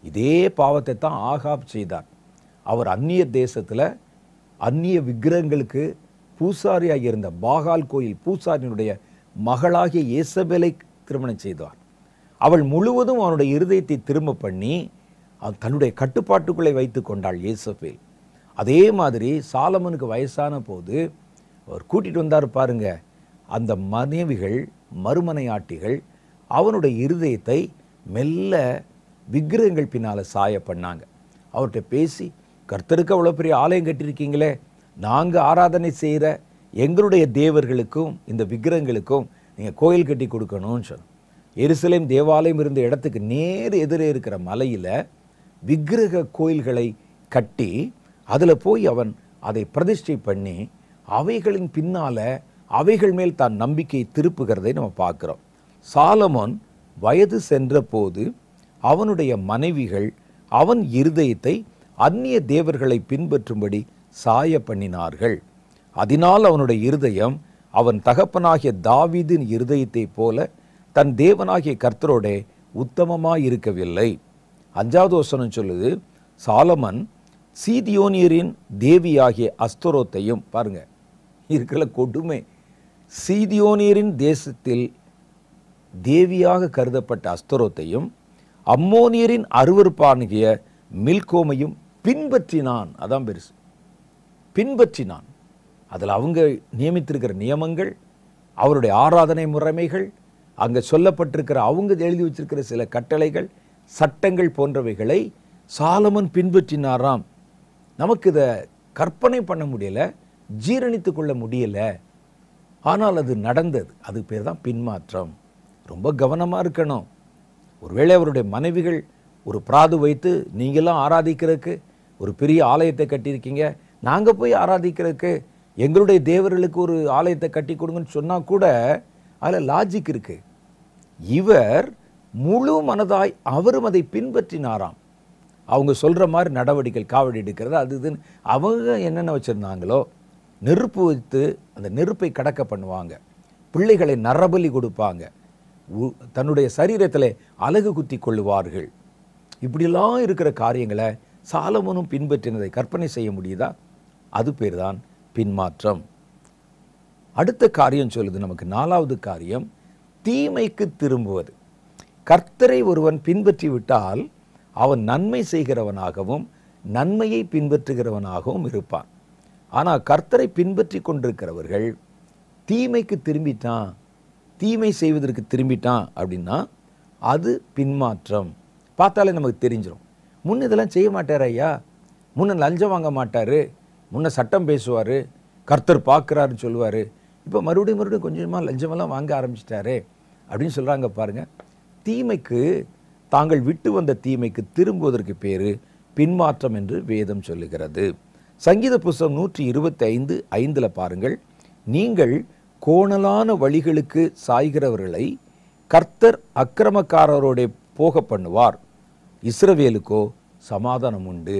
[SPEAKER 1] இதே பாவத்தை தான் ஆகாப் செய்தார். அவர் அந்நிய தேசத்தில் அந்நிய விக்கிரகங்களுக்கு பூசாரியாக இருந்த பாகால் கோயில் பூசாரியினுடைய மகளாகிய ஏசபேலை திருமணம் செய்தார். அவள் முழுவதும் அவனுடைய இருதயத்தை திரும்ப பண்ணி தன்னுடைய கட்டுப்பாட்டுக்குள்ளே வைத்து கொண்டாள் ஏசபேல். அதே மாதிரி சாலமனுக்கு வயசான போது அவர் கூட்டிகிட்டு வந்தார் பாருங்க, அந்த மனைவிகள் மறுமனையாட்டிகள் அவனுடைய இருதயத்தை மெல்ல விக்கிரகங்கள் பின்னால் சாய பண்ணாங்க. அவர்கிட்ட பேசி, கர்த்தருக்கு அவ்வளோ பெரிய ஆலயம் கட்டியிருக்கீங்களே, நாங்கள் ஆராதனை செய்கிற எங்களுடைய தேவர்களுக்கும் இந்த விக்கிரகங்களுக்கும் நீங்கள் கோயில் கட்டி கொடுக்கணும்னு சொன்னோம். எருசலேம் தேவாலயம் இருந்த இடத்துக்கு நேர் எதிரே இருக்கிற மலையில் விக்கிரக கோயில்களை கட்டி அதில் போய் அவன் அதை பிரதிஷ்டை பண்ணி அவைகளின் பின்னால் அவைகள் மேல் தான் நம்பிக்கையை திருப்புகிறதை நம்ம பார்க்குறோம். சாலமோன் வயது சென்ற போது அவனுடைய மனைவிகள் அவன் இருதயத்தை அந்நிய தேவர்களை பின்பற்றும்படி சாய பண்ணினார்கள். அதனால் அவனுடைய இருதயம் அவன் தகப்பனாகிய தாவீதின் இருதயத்தை போல தன் தேவனாகிய கர்த்தரோடே உத்தமமாயிருக்கவில்லை. 5வது வசனம் சொல்லுது, சாலமன் சீதியோனியரின் தேவியாகிய அஸ்தரோத்தையும், பாருங்க இருக்கிற கொடுமை, சீதியோனியரின் தேசத்தில் தேவியாக கருதப்பட்ட அஸ்தரோத்தையும் அம்மோனியரின் அருவருப்பாகிய மில்கோமையும் பின்பற்றினான். அதான் பெருசு, பின்பற்றினான். அதில் அவங்க நியமித்திருக்கிற நியமங்கள், அவருடைய ஆராதனை முறைமைகள், அங்கே சொல்லப்பட்டிருக்கிற அவங்க எழுதி வச்சிருக்கிற சில கட்டளைகள், சட்டங்கள் போன்றவைகளை சாலமன் பின்பற்றினாராம். நமக்கு இதை கற்பனை பண்ண முடியலை, ஜீரணித்து கொள்ள முடியலை. ஆனால் அது நடந்தது. அதுக்கு பேர் தான் பின்மாற்றம். ரொம்ப கவனமாக இருக்கணும். ஒருவேளை அவருடைய மனைவிகள் ஒரு பிராது வைத்து நீங்களாம் ஆராதிக்கிறதுக்கு ஒரு பெரிய ஆலயத்தை கட்டியிருக்கீங்க, நாங்கள் போய் ஆராதிக்கிறதுக்கு எங்களுடைய தேவர்களுக்கு ஒரு ஆலயத்தை கட்டி கொடுங்கன்னு சொன்னால் கூட அதில் லாஜிக் இருக்கு. இவர் முழு மனதாய் அவரும் அதை பின்பற்றினாராம். அவங்க சொல்கிற மாதிரி நடவடிக்கை, காவடி எடுக்கிறது, அது இதுன்னு அவங்க என்னென்ன வச்சுருந்தாங்களோ, நெருப்பு வைத்து அந்த நெருப்பை கடக்க பண்ணுவாங்க, பிள்ளைகளை நரபலி கொடுப்பாங்க, தன்னுடைய சரீரத்தில் அலகு குத்தி கொள்ளுவார்கள். இப்படிலாம் இருக்கிற காரியங்களை சாலமோனும் பின்பற்றினதை கற்பனை செய்ய முடியுதா? அது பேர் தான் பின்மாற்றம். அடுத்த காரியம் சொல்லுது நமக்கு, 4வது காரியம் தீமைக்கு திரும்புவது. கர்த்தரை ஒருவன் பின்பற்றி விட்டால் அவன் நன்மை செய்கிறவனாகவும் நன்மையை பின்பற்றுகிறவனாகவும் இருப்பான். ஆனால் கர்த்தரை பின்பற்றி கொண்டிருக்கிறவர்கள் தீமைக்கு திரும்பிட்டான், தீமை செய்வதற்கு திரும்பிட்டான் அப்படின்னா அது பின்மாற்றம். பார்த்தாலே நமக்கு தெரிஞ்சிடும். முன்ன இதெல்லாம் செய்ய மாட்டார் ஐயா, முன்ன லஞ்சம் வாங்க மாட்டார், முன்ன சட்டம் பேசுவார், கர்த்தர் பார்க்குறாருன்னு சொல்லுவார், இப்போ மறுபடியும் கொஞ்சமாக லஞ்சமெல்லாம் வாங்க ஆரம்பிச்சிட்டாரே அப்படின்னு சொல்கிறாங்க பாருங்கள். தீமைக்கு, தாங்கள் விட்டு வந்த தீமைக்கு திரும்புவதற்கு பேர் பின்மாற்றம் என்று வேதம் சொல்லுகிறது. சங்கீத புஸ்தகம் 125:5 பாருங்கள், நீங்கள் கோணலான வழிகளுக்கு சாய்கிறவர்களை கர்த்தர் அக்கிரமக்காரரோட போக பண்ணுவார், இஸ்ரவேலுக்கோ சமாதானம் உண்டு.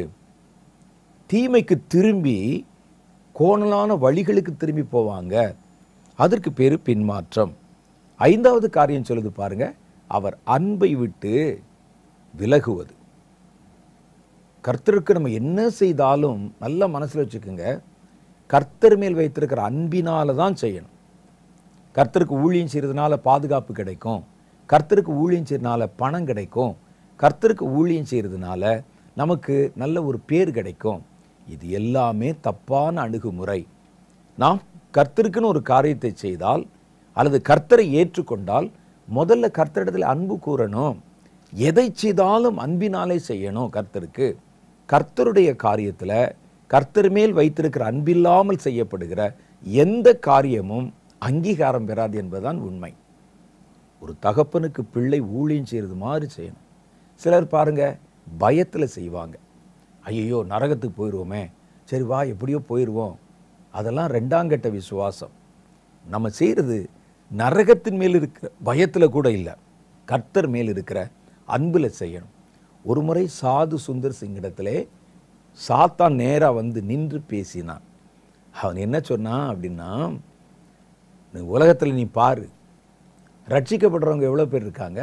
[SPEAKER 1] தீமைக்கு திரும்பி கோணலான வழிகளுக்கு திரும்பி போவாங்க, அதற்கு பேர் பின்மாற்றம். 5வது காரியம் சொல்லுது பாருங்க, அவர் அன்பை விட்டு விலகுவது. கர்த்தருக்கு நம்ம என்ன செய்தாலும் நல்ல மனசில் வச்சுக்கோங்க, கர்த்தர் மேல் வைத்திருக்கிற அன்பினால தான் செய்யணும். கர்த்தருக்கு ஊழியம் செய்கிறதுனால பாதுகாப்பு கிடைக்கும், கர்த்தருக்கு ஊழியம் செய்கிறதுனால பணம் கிடைக்கும், கர்த்தருக்கு ஊழியம் செய்கிறதுனால நமக்கு நல்ல ஒரு பேர் கிடைக்கும். இது எல்லாமே தப்பான அணுகுமுறை. நாம் கர்த்தருக்குன்னு ஒரு காரியத்தை செய்தால் அல்லது கர்த்தரை ஏற்றுக்கொண்டால் முதல்ல கர்த்தரிடத்தில் அன்பு கூறணும். எதை செய்தாலும் அன்பினாலே செய்யணும். கர்த்தருக்கு, கர்த்தருடைய காரியத்தில் கர்த்தர் மேல் வைத்திருக்கிற அன்பில்லாமல் செய்யப்படுகிற எந்த காரியமும் அங்கீகாரம் பெறாது என்பதுதான் உண்மை. ஒரு தகப்பனுக்கு பிள்ளை ஊழியம் செய்கிறது மாதிரி செய்யணும். சிலர் பாருங்க பயத்தில் செய்வாங்க. ஐயோ நரகத்துக்கு போயிடுவோமே, சரி வா எப்படியோ போயிடுவோம். அதெல்லாம் 2ஆம் கட்ட விசுவாசம். நம்ம செய்கிறது நரகத்தின் மேல் இருக்கிற பயத்தில் கூட இல்லை, கர்த்தர் மேல் இருக்கிற அன்பில் செய்யணும். ஒரு முறை சாது சுந்தர் சிங்கிடத்திலே சாத்தான் நேராக வந்து நின்று பேசினான். அவன் என்ன சொன்னான் அப்படின்னா, உலகத்தில் நீ பாரு, ரட்சிக்கப்படுறவங்க எவ்வளோ பேர் இருக்காங்க,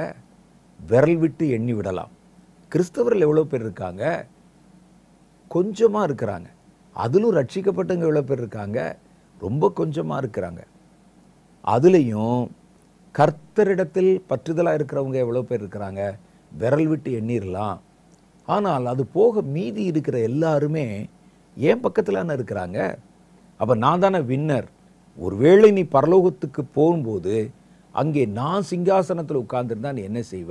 [SPEAKER 1] விரல் விட்டு எண்ணி விடலாம். கிறிஸ்தவர்கள் எவ்வளோ பேர் இருக்காங்க, கொஞ்சமாக இருக்கிறாங்க. அதிலும் ரட்சிக்கப்பட்டவங்க எவ்வளோ பேர் இருக்காங்க, ரொம்ப கொஞ்சமாக இருக்கிறாங்க. அதுலேயும் கர்த்தரிடத்தில் பற்றுதலாக இருக்கிறவங்க எவ்வளோ பேர் இருக்கிறாங்க, விரல் விட்டு எண்ணிடலாம். ஆனால் அது போக மீதி இருக்கிற எல்லாருமே என் பக்கத்தில் இருக்கிறாங்க. அப்போ நான் தானே வின்னர். ஒருவேளை நீ பரலோகத்துக்கு போகும்போது அங்கே நான் சிங்காசனத்தில் உட்கார்ந்துருந்தா நீ என்ன செய்வ?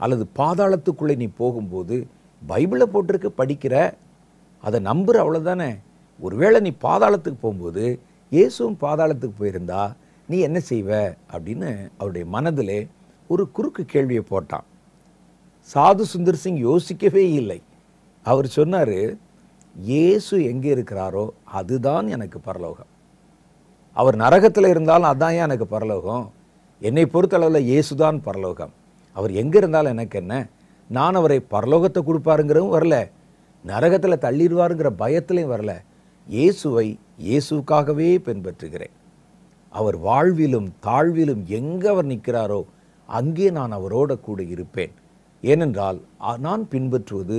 [SPEAKER 1] அல்லது பாதாளத்துக்குள்ளே நீ போகும்போது பைபிளை போட்டிருக்க படிக்கிற, அதை நம்புகிற, அவ்வளோதானே. ஒருவேளை நீ பாதாளத்துக்கு போகும்போது இயேசுவும் பாதாளத்துக்கு போயிருந்தா நீ என்ன செய்வ அப்படின்னு அவருடைய மனதிலே ஒரு குறுக்கு கேள்வியை போட்டான். சாது சுந்தர் சிங் யோசிக்கவே இல்லை. அவர் சொன்னார், இயேசு எங்கே இருக்கிறாரோ அதுதான் எனக்கு பரலோகம். அவர் நரகத்தில் இருந்தாலும் அதான் எனக்கு பரலோகம். என்னை பொறுத்தளவில் இயேசுதான் பரலோகம். அவர் எங்கே இருந்தாலும் எனக்கு என்ன, நான் அவரை பரலோகத்தை கொடுப்பாருங்கிறதும் வரல, நரகத்தில் தள்ளிடுவாருங்கிற பயத்திலையும் வரல. இயேசுவை இயேசுக்காகவே பின்பற்றுகிறேன். அவர் வாழ்விலும் தாழ்விலும் எங்கே அவர் நிற்கிறாரோ அங்கே நான் அவரோட கூட இருப்பேன். ஏனென்றால் நான் பின்பற்றுவது,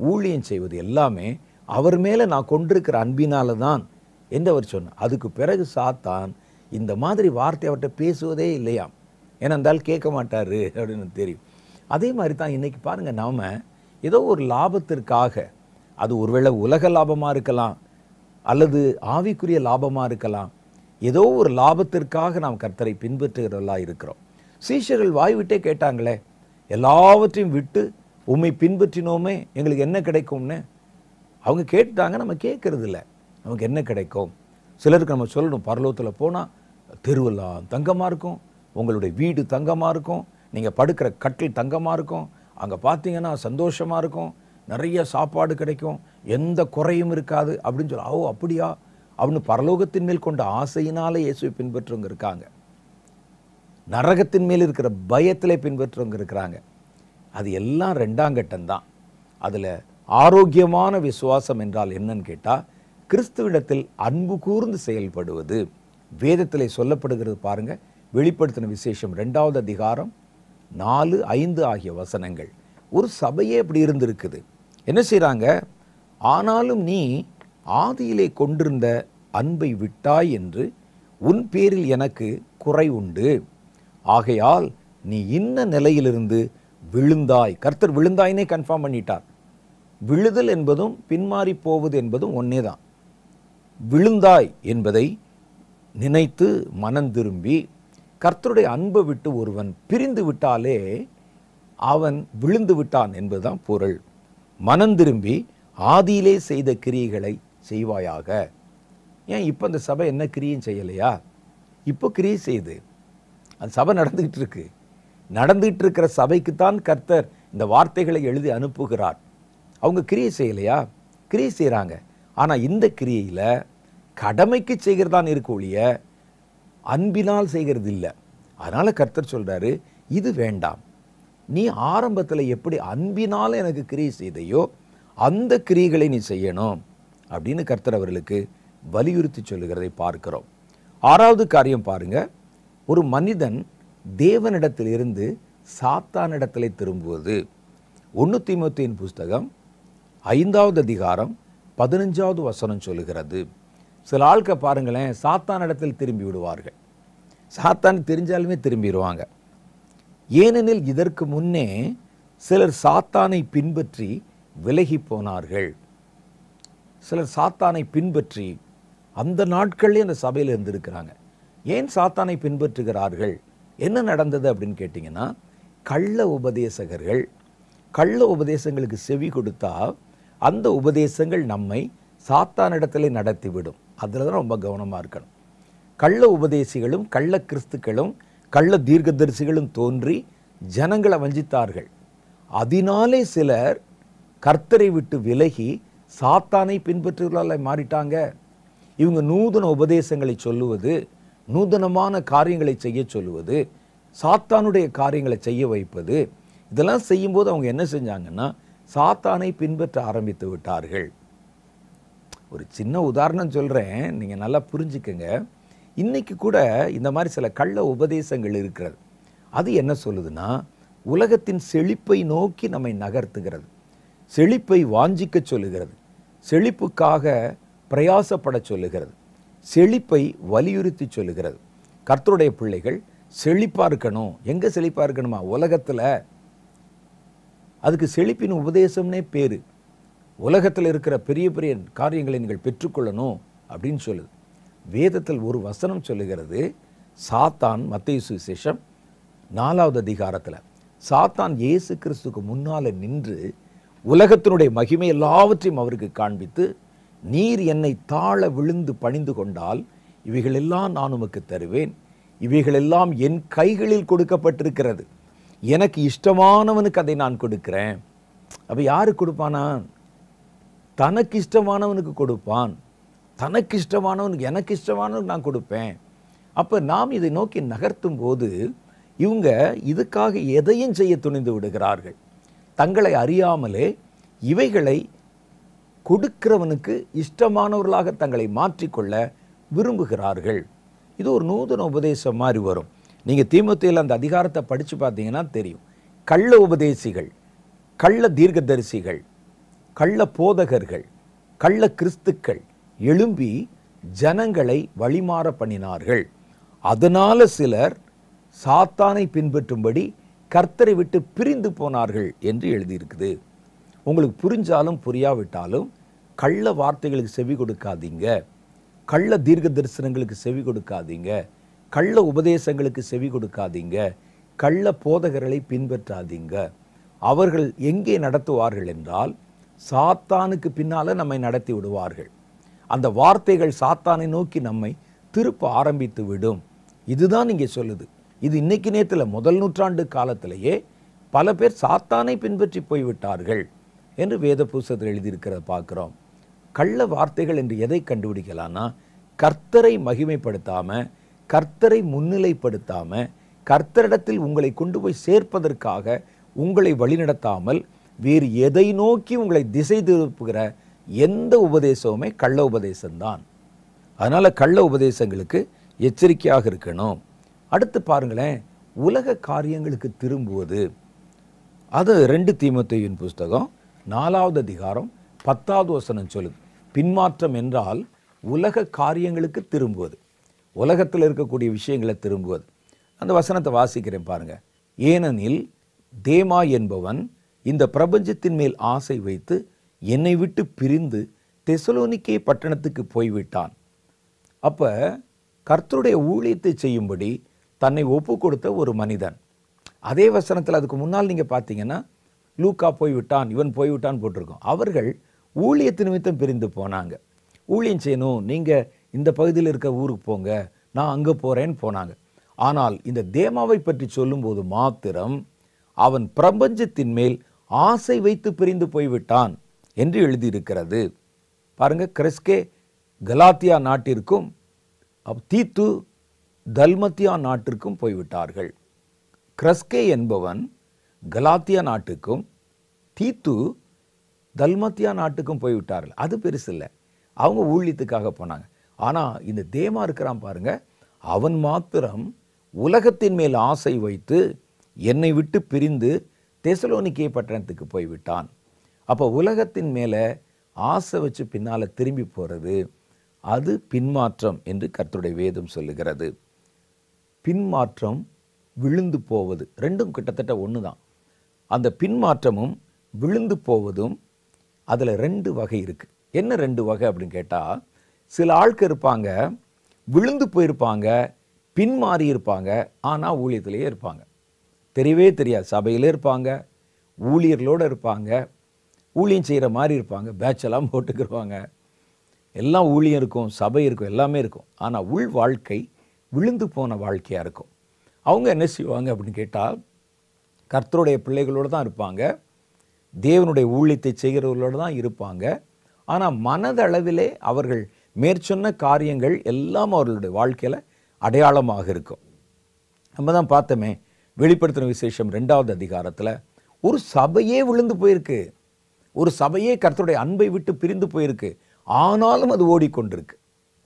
[SPEAKER 1] ஊழியம் செய்வது எல்லாமே அவர் மேலே நான் கொண்டிருக்கிற அன்பினால தான் என்று அவர் சொன்னார். அதுக்கு பிறகு சாத்தான் இந்த மாதிரி வார்த்தை அவர்கிட்ட பேசுவதே இல்லையாம். ஏனென்றால் கேட்க மாட்டார் அப்படின்னு தெரியும். அதே மாதிரி தான் இன்றைக்கி பாருங்கள், நாம் ஏதோ ஒரு லாபத்திற்காக, அது ஒருவேளை உலக லாபமாக இருக்கலாம் அல்லது ஆவிக்குரிய லாபமாக இருக்கலாம், ஏதோ ஒரு லாபத்திற்காக நாம் கர்த்தரை பின்பற்றுகிறவர்களாக இருக்கிறோம். சீஷர்கள் வாய்விட்டே கேட்டாங்களே, எல்லாவற்றையும் விட்டு உம்மை பின்பற்றினோமே எங்களுக்கு என்ன கிடைக்கும்னு. அவங்க கேட்டுட்டாங்க, நம்ம கேட்கறது இல்லை. நமக்கு என்ன கிடைக்கும்? சிலருக்கு நம்ம சொல்லணும், பரலோகத்தில் போனால் தெருவெல்லாம் தங்கமாக இருக்கும், உங்களுடைய வீடு தங்கமாக இருக்கும், நீங்கள் படுக்கிற கட்டில் தங்கமாக இருக்கும், அங்கே பார்த்தீங்கன்னா சந்தோஷமாக இருக்கும், நிறைய சாப்பாடு கிடைக்கும், எந்த குறையும் இருக்காது அப்படின்னு சொல்ல. ஓ அப்படியா அப்படின்னு பரலோகத்தின் மேல் கொண்ட ஆசையினாலே இயேசுவை பின்பற்றுவங்க இருக்காங்க. நரகத்தின் மேல் இருக்கிற பயத்திலே பின்பற்றுவங்க இருக்கிறாங்க. அது எல்லாம் 2ஆம் கட்டம்தான். அதில் ஆரோக்கியமான விசுவாசம் என்றால் என்னன்னு கேட்டால், கிறிஸ்துவிடத்தில் அன்பு கூர்ந்து செயல்படுவது. வேதத்திலே சொல்லப்படுகிறது பாருங்க, வெளிப்படுத்தின விசேஷம் 2வது அதிகாரம் 4, 5 ஆகிய வசனங்கள். ஒரு சபையே இப்படி இருந்திருக்குது. என்ன செய்கிறாங்க? ஆனாலும் நீ ஆதியிலே கொண்டிருந்த அன்பை விட்டாய் என்று உன் பேரில் எனக்கு குறை உண்டு. ஆகையால் நீ இன்ன நிலையிலிருந்து விழுந்தாய். கர்த்தர் விழுந்தாயினே கன்ஃபார்ம் பண்ணிட்டார். விழுதல் என்பதும் பின்மாறி போவது என்பதும் ஒன்னே தான். விழுந்தாய் என்பதை நினைத்து மனம் திரும்பி கர்த்தருடைய அன்பை விட்டு ஒருவன் பிரிந்து விட்டாலே அவன் விழுந்து விட்டான் என்பதுதான் பொருள். மனம் திரும்பி ஆதியிலே செய்த கிரியைகளை செய்வாயாக. ஏன் இப்போ அந்த சபை என்ன கிரியும் செய்யலையா? இப்போ கிரியை செய்யுது. அந்த சபை நடந்துகிட்டு இருக்கு. நடந்துகிட்டு இருக்கிற சபைக்குத்தான் கர்த்தர் இந்த வார்த்தைகளை எழுதி அனுப்புகிறார். அவங்க கிரியை செய்யலையா? கிரியை செய்கிறாங்க. ஆனால் இந்த கிரியையில் கடமைக்கு செய்கிறதான் இருக்க ஒழிய அன்பினால் செய்கிறது இல்லை. அதனால் கர்த்தர் சொல்கிறாரு, இது வேண்டாம். நீ ஆரம்பத்தில் எப்படி அன்பினால் எனக்கு கிரியை செய்தையோ அந்த கிரியைகளை நீ செய்யணும் அப்படின்னு கர்த்தர் அவர்களுக்கு வலியுறுத்தி சொல்லுகிறதை பார்க்கிறோம். 6வது காரியம் பாருங்க. ஒரு மனிதன் தேவனிடத்திலிருந்து சாத்தானிடத்திலே திரும்புவது. 1 தீமோத்தேயுவின் புஸ்தகம் 5வது அதிகாரம் 15வது வசனம் சொல்லுகிறது. சில ஆட்கள் பாருங்களேன், சாத்தானிடத்தில் திரும்பி விடுவார்கள். சாத்தான் தெரிஞ்சாலுமே திரும்பிடுவாங்க. ஏனெனில் இதற்கு முன்னே சிலர் சாத்தானை பின்பற்றி விலகி போனார்கள். சிலர் சாத்தானை பின்பற்றி அந்த நாட்களே அந்த சபையில் இருந்திருக்கிறாங்க. ஏன் சாத்தானை பின்பற்றுகிறார்கள்? என்ன நடந்தது அப்படின்னு கேட்டிங்கன்னா, கள்ள உபதேசகர்கள் கள்ள உபதேசங்களுக்கு செவி கொடுத்தா அந்த உபதேசங்கள் நம்மை சாத்தானிடத்திலே நடத்திவிடும். அதில் தான் ரொம்ப கவனமாக இருக்கணும். கள்ள உபதேசிகளும் கள்ள கிறிஸ்துக்களும் கள்ள தீர்க்கதரிசிகளும் தோன்றி ஜனங்களை வஞ்சித்தார்கள். அதனாலே சிலர் கர்த்தரை விட்டு விலகி சாத்தானை பின்பற்றுவர்களால் மாறிட்டாங்க. இவங்க நூதன உபதேசங்களை சொல்லுவது, நூதனமான காரியங்களை செய்ய சொல்லுவது, சாத்தானுடைய காரியங்களை செய்ய வைப்பது, இதெல்லாம் செய்யும்போது அவங்க என்ன செஞ்சாங்கன்னா சாத்தானை பின்பற்ற ஆரம்பித்து விட்டார்கள். ஒரு சின்ன உதாரணம் சொல்கிறேன், நீங்கள் நல்லா புரிஞ்சுக்கங்க. இன்னைக்கு கூட இந்த மாதிரி சில கள்ள உபதேசங்கள் இருக்கிறது. அது என்ன சொல்லுதுன்னா, உலகத்தின் செழிப்பை நோக்கி நம்மை நகர்த்துகிறது, செழிப்பை வாஞ்சிக்க சொல்லுகிறது, செழிப்புக்காக பிரயாசப்பட சொல்லுகிறது, செழிப்பை வலியுறுத்தி சொல்லுகிறது. கர்த்தருடைய பிள்ளைகள் செழிப்பாக இருக்கணும். எங்கே செழிப்பாக இருக்கணுமா? உலகத்தில். அதுக்கு செழிப்பின் உபதேசம்னே பேர். உலகத்தில் இருக்கிற பெரிய பெரிய காரியங்களை நீங்கள் பெற்றுக்கொள்ளணும் அப்படின்னு சொல்லுது. வேதத்தில் ஒரு வசனம் சொல்லுகிறது, சாத்தான், மத்தேயு சுவிசேஷம் 4வது அதிகாரத்தில், சாத்தான் இயேசு கிறிஸ்துக்கு முன்னால் நின்று உலகத்தினுடைய மகிமை எல்லாவற்றையும் அவருக்கு காண்பித்து, நீர் என்னை தாழ விழுந்து பணிந்து கொண்டால் இவைகளெல்லாம் நான் உமக்கு தருவேன், இவைகளெல்லாம் என் கைகளில் கொடுக்கப்பட்டிருக்கிறது, எனக்கு இஷ்டமானவனுக்கு அதை நான் கொடுக்கிறேன். அப்போ யாருக்கு கொடுப்பானா? தனக்கு இஷ்டமானவனுக்கு கொடுப்பான். தனக்கு இஷ்டமானவனுக்கு, எனக்கு இஷ்டமானவனுக்கு நான் கொடுப்பேன். அப்போ நாம் இதை நோக்கி நகர்த்தும் போது இவங்க இதுக்காக எதையும் செய்ய துணிந்து விடுகிறார்கள். தங்களை அறியாமலே இவைகளை கொடுக்கிறவனுக்கு இஷ்டமானவர்களாக தங்களை மாற்றிக்கொள்ள விரும்புகிறார்கள். இது ஒரு நூதன உபதேசம் மாதிரி வரும். நீங்கள் தீமோத்தேயுவில் அந்த அதிகாரத்தை படித்து பார்த்தீங்கன்னா தெரியும். கள்ள உபதேசிகள், கள்ள தீர்க்கதரிசிகள், கள்ள போதகர்கள், கள்ள கிறிஸ்துக்கள் எழும்பி ஜனங்களை வழிமாற பண்ணினார்கள். அதனால சிலர் சாத்தானை பின்பற்றும்படி கர்த்தரை விட்டு பிரிந்து போனார்கள் என்று எழுதியிருக்குது. உங்களுக்கு புரிஞ்சாலும் புரியாவிட்டாலும் கள்ள வார்த்தைகளுக்கு செவி கொடுக்காதீங்க, கள்ள தீர்க்க தரிசனங்களுக்கு செவி கொடுக்காதீங்க, கள்ள உபதேசங்களுக்கு செவி கொடுக்காதீங்க, கள்ள போதகர்களை பின்பற்றாதீங்க. அவர்கள் எங்கே நடத்துவார்கள் என்றால் சாத்தானுக்கு பின்னால நம்மை நடத்தி விடுவார்கள். அந்த வார்த்தைகள் சாத்தானை நோக்கி நம்மை திருப்ப ஆரம்பித்து விடும். இதுதான் இங்கே சொல்லுது. இது இன்னைக்கு நேரத்தில் முதல் நூற்றாண்டு காலத்திலேயே பல பேர் சாத்தானை பின்பற்றி போய்விட்டார்கள் என்று வேத புஸ்தகத்தில் எழுதியிருக்கிறத பார்க்குறோம். கள்ள வார்த்தைகள் என்று எதை கண்டுபிடிக்கலான்னா, கர்த்தரை மகிமைப்படுத்தாம, கர்த்தரை முன்னிலைப்படுத்தாம, கர்த்தரிடத்தில் உங்களை கொண்டு போய் சேர்ப்பதற்காக உங்களை வழிநடத்தாமல் வேறு எதை நோக்கி உங்களை திசை திருப்புகிற எந்த உபதேசமுமே கள்ள உபதேசம்தான். அதனால கள்ள உபதேசங்களுக்கு எச்சரிக்கையாக இருக்கணும். அடுத்து பாருங்களேன், உலக காரியங்களுக்கு திரும்புவது. அது 2 தீமோத்தேயுவின் புஸ்தகம் 4வது அதிகாரம் 10வது வசனம் சொல்லுது. பின்மாற்றம் என்றால் உலக காரியங்களுக்கு திரும்புவது, உலகத்தில் இருக்கக்கூடிய விஷயங்களை திரும்புவது. அந்த வசனத்தை வாசிக்கிறேன் பாருங்க. ஏனெனில் தேமா என்பவன் இந்த பிரபஞ்சத்தின் மேல் ஆசை வைத்து என்னை விட்டு பிரிந்து தெசலோனிக்கே பட்டணத்துக்கு போய்விட்டான். அப்ப கர்த்தருடைய ஊழியத்தை செய்யும்படி தன்னை ஒப்பு கொடுத்த ஒரு மனிதன். அதே வசனத்தில் அதுக்கு முன்னால் நீங்க பார்த்தீங்கன்னா லூக்கா போய்விட்டான், இவன் போய்விட்டான் போட்டிருக்கோம். அவர்கள் ஊழியத்து நிமித்தம் பிரிந்து போனாங்க. ஊழியம் செய்யணும், நீங்க இந்த பகுதியில் இருக்க ஊருக்கு போங்க, நான் அங்கே போறேன்னு போனாங்க. ஆனால் இந்த தேமாவை பற்றி சொல்லும்போது மாத்திரம் அவன் பிரபஞ்சத்தின் மேல் ஆசை வைத்து பிரிந்து போய்விட்டான் என்று எழுதியிருக்கிறது. பாருங்க, கிறிஸ்கே கலாத்தியா நாட்டிற்கும் தீத்து தல்மத்தியா நாட்டிற்கும் போய்விட்டார்கள். கிறிஸ்கே என்பவன் கலாத்தியா நாட்டுக்கும் தீத்து தல்மத்தியா நாட்டுக்கும் போய்விட்டார்கள். அது பெருசு இல்லை, அவங்க ஊழியத்துக்காக போனாங்க. ஆனால் இந்த தேமா இருக்கிறான் பாருங்க, அவன் மாத்திரம் உலகத்தின் மேல் ஆசை வைத்து என்னை விட்டு பிரிந்து தெசலோனிக்கே பட்டணத்துக்கு போய்விட்டான். அப்போ உலகத்தின் மேலே ஆசை வச்சு பின்னால் திரும்பி போகிறது, அது பின்மாற்றம் என்று கர்த்தருடைய வேதம் சொல்லுகிறது. பின்மாற்றம், விழுந்து போவது ரெண்டும் கிட்டத்தட்ட ஒன்று தான். அந்த பின்மாற்றமும் விழுந்து போவதும் அதில் 2 வகை இருக்குது. என்ன 2 வகை அப்படின்னு கேட்டால், சில ஆட்கள் இருப்பாங்க விழுந்து போயிருப்பாங்க, பின்மாறி இருப்பாங்க, ஆனால் ஊழியத்திலேயே இருப்பாங்க. தெரியவே தெரியாது, சபையிலே இருப்பாங்க, ஊழியர்களோடு இருப்பாங்க, ஊழியம் செய்கிற மாதிரி இருப்பாங்க, பேட்செல்லாம் போட்டுக்கிடுவாங்க, எல்லாம் ஊழியம் இருக்கும், சபை இருக்கும், எல்லாமே இருக்கும். ஆனால் உள் வாழ்க்கை விழுந்து போன வாழ்க்கையாக இருக்கும். அவங்க என்ன செய்வாங்க அப்படின்னு கேட்டால், கர்த்தருடைய பிள்ளைகளோடு தான் இருப்பாங்க, தேவனுடைய ஊழியத்தை செய்கிறவர்களோடு தான் இருப்பாங்க. ஆனால் மனதளவிலே அவர்கள் மேற்சொன்ன காரியங்கள் எல்லாம் அவர்களுடைய வாழ்க்கையில் அடையாளமாக இருக்கும். நம்ம தான் பார்த்தோமே, வெளிப்படுத்தின விசேஷம் 2வது அதிகாரத்தில் ஒரு சபையே விழுந்து போயிருக்கு, ஒரு சபையே கர்த்தருடைய அன்பை விட்டு பிரிந்து போயிருக்கு. ஆனாலும் அது ஓடிக்கொண்டிருக்கு.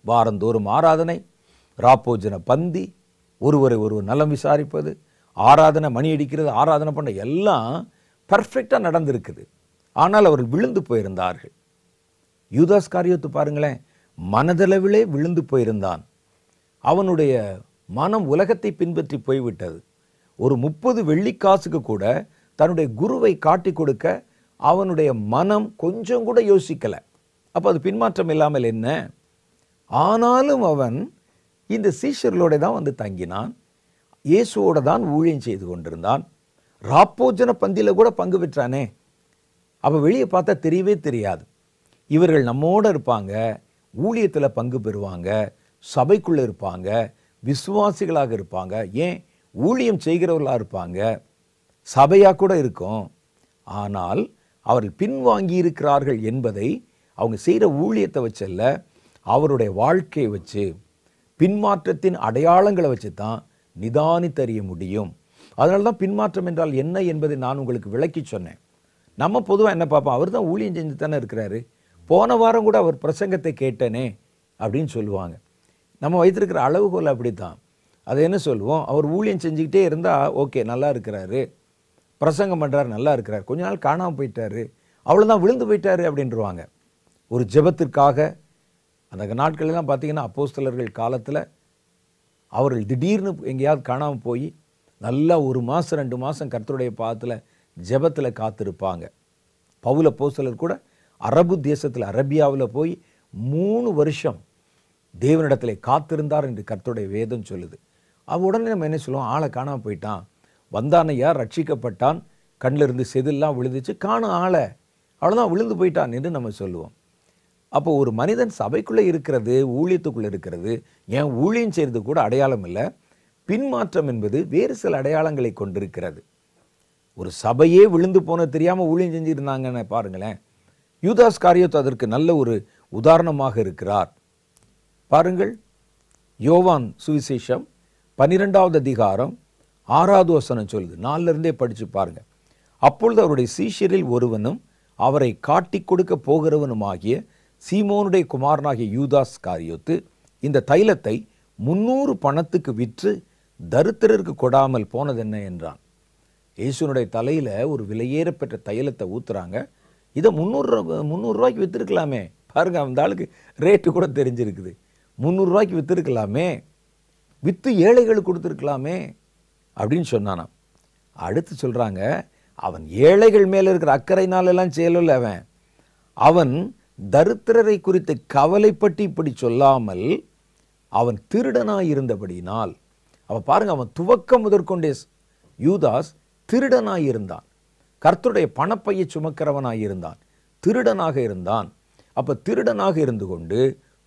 [SPEAKER 1] வாரந்தோறும் ஆராதனை, ராப்போஜன பந்தி, ஒருவரை ஒருவர் நலம் விசாரிப்பது, ஆராதனை, மணி அடிக்கிறது, ஆராதனை பண்ண எல்லாம் பர்ஃபெக்டாக நடந்திருக்குது. ஆனால் அவர்கள் விழுந்து போயிருந்தார்கள். யூதாஸ் காரியோத்து பாருங்களேன், மனதளவிலே விழுந்து போயிருந்தான். அவனுடைய மனம் உலகத்தை பின்பற்றி போய்விட்டது. ஒரு 30 வெள்ளிக்காசுக்கு கூட தன்னுடைய குருவை காட்டி கொடுக்க அவனுடைய மனம் கொஞ்சம் கூட யோசிக்கலை. அப்போ அது பின்மாற்றம் இல்லாமல் என்ன? ஆனாலும் அவன் இந்த சீஷர்களோட தான் வந்து தங்கினான், இயேசுவோட தான் ஊழியம் செய்து கொண்டிருந்தான், ராப்போஜன பந்தியில் கூட பங்கு பெற்றானே. அப்போ வெளியே பார்த்தா தெரியவே தெரியாது. இவர்கள் நம்மோடு இருப்பாங்க, ஊழியத்தில் பங்கு பெறுவாங்க, சபைக்குள்ளே இருப்பாங்க, விசுவாசிகளாக இருப்பாங்க, ஏன் ஊழியம் செய்கிறவர்களாக இருப்பாங்க, சபையாக கூட இருக்கும். ஆனால் அவர்கள் பின்வாங்கி இருக்கிறார்கள் என்பதை அவங்க செய்கிற ஊழியத்தை வச்சல்ல, அவருடைய வாழ்க்கையை வச்சு, பின்மாற்றத்தின் அடையாளங்களை வச்சு தான் நிதானித்தறிய முடியும். அதனால தான் பின்மாற்றம் என்றால் என்ன என்பதை நான் உங்களுக்கு விளக்கி சொன்னேன். நம்ம பொதுவாக என்ன பார்ப்போம், அவர் தான் ஊழியம் செஞ்சு தானே இருக்கிறாரு, போன வாரம் கூட அவர் பிரசங்கத்தை கேட்டேனே அப்படின்னு சொல்லுவாங்க. நம்ம வைத்திருக்கிற அளவுகோல் அப்படி தான். அதை என்ன சொல்லுவோம், அவர் ஊழியம் செஞ்சுக்கிட்டே இருந்தால் ஓகே நல்லா இருக்கிறாரு, பிரசங்கம் பண்ணுறாரு நல்லா இருக்கிறார், கொஞ்ச நாள் காணாமல் போயிட்டாரு, அவ்வளோதான் விழுந்து போயிட்டாரு அப்படின்றவாங்க. ஒரு ஜெபத்திற்காக அந்த நாட்களெல்லாம் பார்த்தீங்கன்னா அப்போஸ்தலர்கள் காலத்தில் அவர்கள் திடீர்னு எங்கேயாவது காணாமல் போய் நல்லா 1 மாதம் 2 மாதம் கர்த்தருடைய பாதத்தில் ஜெபத்தில் காத்திருப்பாங்க. பவுல் அப்போஸ்தலர் கூட அரபு தேசத்தில் அரபியாவில் போய் 3 வருஷம் தேவனிடத்தில் காத்திருந்தார் என்று கர்த்தருடைய வேதம் சொல்லுது. உடனே நம்ம என்ன சொல்லுவோம், ஆளை காணாமல் போயிட்டான், வந்தானையா ரட்சிக்கப்பட்டான், கண்ணில் இருந்து செதில்லாம் விழுந்துச்சு, காணும் ஆளை, அவ்வளோதான் விழுந்து போயிட்டான் என்று நம்ம சொல்லுவோம். அப்போ ஒரு மனிதன் சபைக்குள்ளே இருக்கிறது, ஊழியத்துக்குள்ளே இருக்கிறது, ஏன் ஊழியம் செய்கிறது கூட அடையாளம் இல்லை. பின்மாற்றம் என்பது வேறு சில அடையாளங்களை கொண்டிருக்கிறது. ஒரு சபையே விழுந்து போன தெரியாமல் ஊழியம் செஞ்சுருந்தாங்கன்னு பாருங்களேன். யூதாஸ் காரியோத்து அதற்கு நல்ல ஒரு உதாரணமாக இருக்கிறார். பாருங்கள், யோவான் சுவிசேஷம் 12வது அதிகாரம் 6வது வசனம் சொல்லுது, 4லிருந்தே படித்து பாருங்க. அப்பொழுது அவருடைய சீஷரில் ஒருவனும் அவரை காட்டி கொடுக்க போகிறவனுமாகிய சீமோனுடைய குமாரனாகிய யூதாஸ் காரியோத்து இந்த தைலத்தை 300 பணத்துக்கு விற்று தரித்திரருக்கு கொடாமல் போனதென்ன என்றான். இயேசுனுடைய தலையில் ஒரு விலையேற பெற்ற தைலத்தை ஊற்றுறாங்க. இதை 300 விற்றுருக்கலாமே. பாருங்கள், அந்த ஆளுக்கு ரேட்டு கூட தெரிஞ்சிருக்குது. 300 விற்றுருக்கலாமே, விற்று ஏழைகளுக்கு கொடுத்துருக்கலாமே அப்படின்னு சொன்னானாம். அடுத்து சொல்கிறாங்க, அவன் ஏழைகள் மேலே இருக்கிற அக்கறையினாலெல்லாம் செய்யல. அவன் தரித்திரரை குறித்து கவலைப்பட்டு இப்படி சொல்லாமல் அவன் திருடனாய் இருந்தபடினால். அவன் பாருங்க, அவன் துவக்கம் முதற்கொண்டே யூதாஸ் திருடனாய் இருந்தான். கர்த்தருடைய பணப்பையை சுமக்கிறவனாய் இருந்தான், திருடனாக இருந்தான். அப்போ திருடனாக இருந்து கொண்டு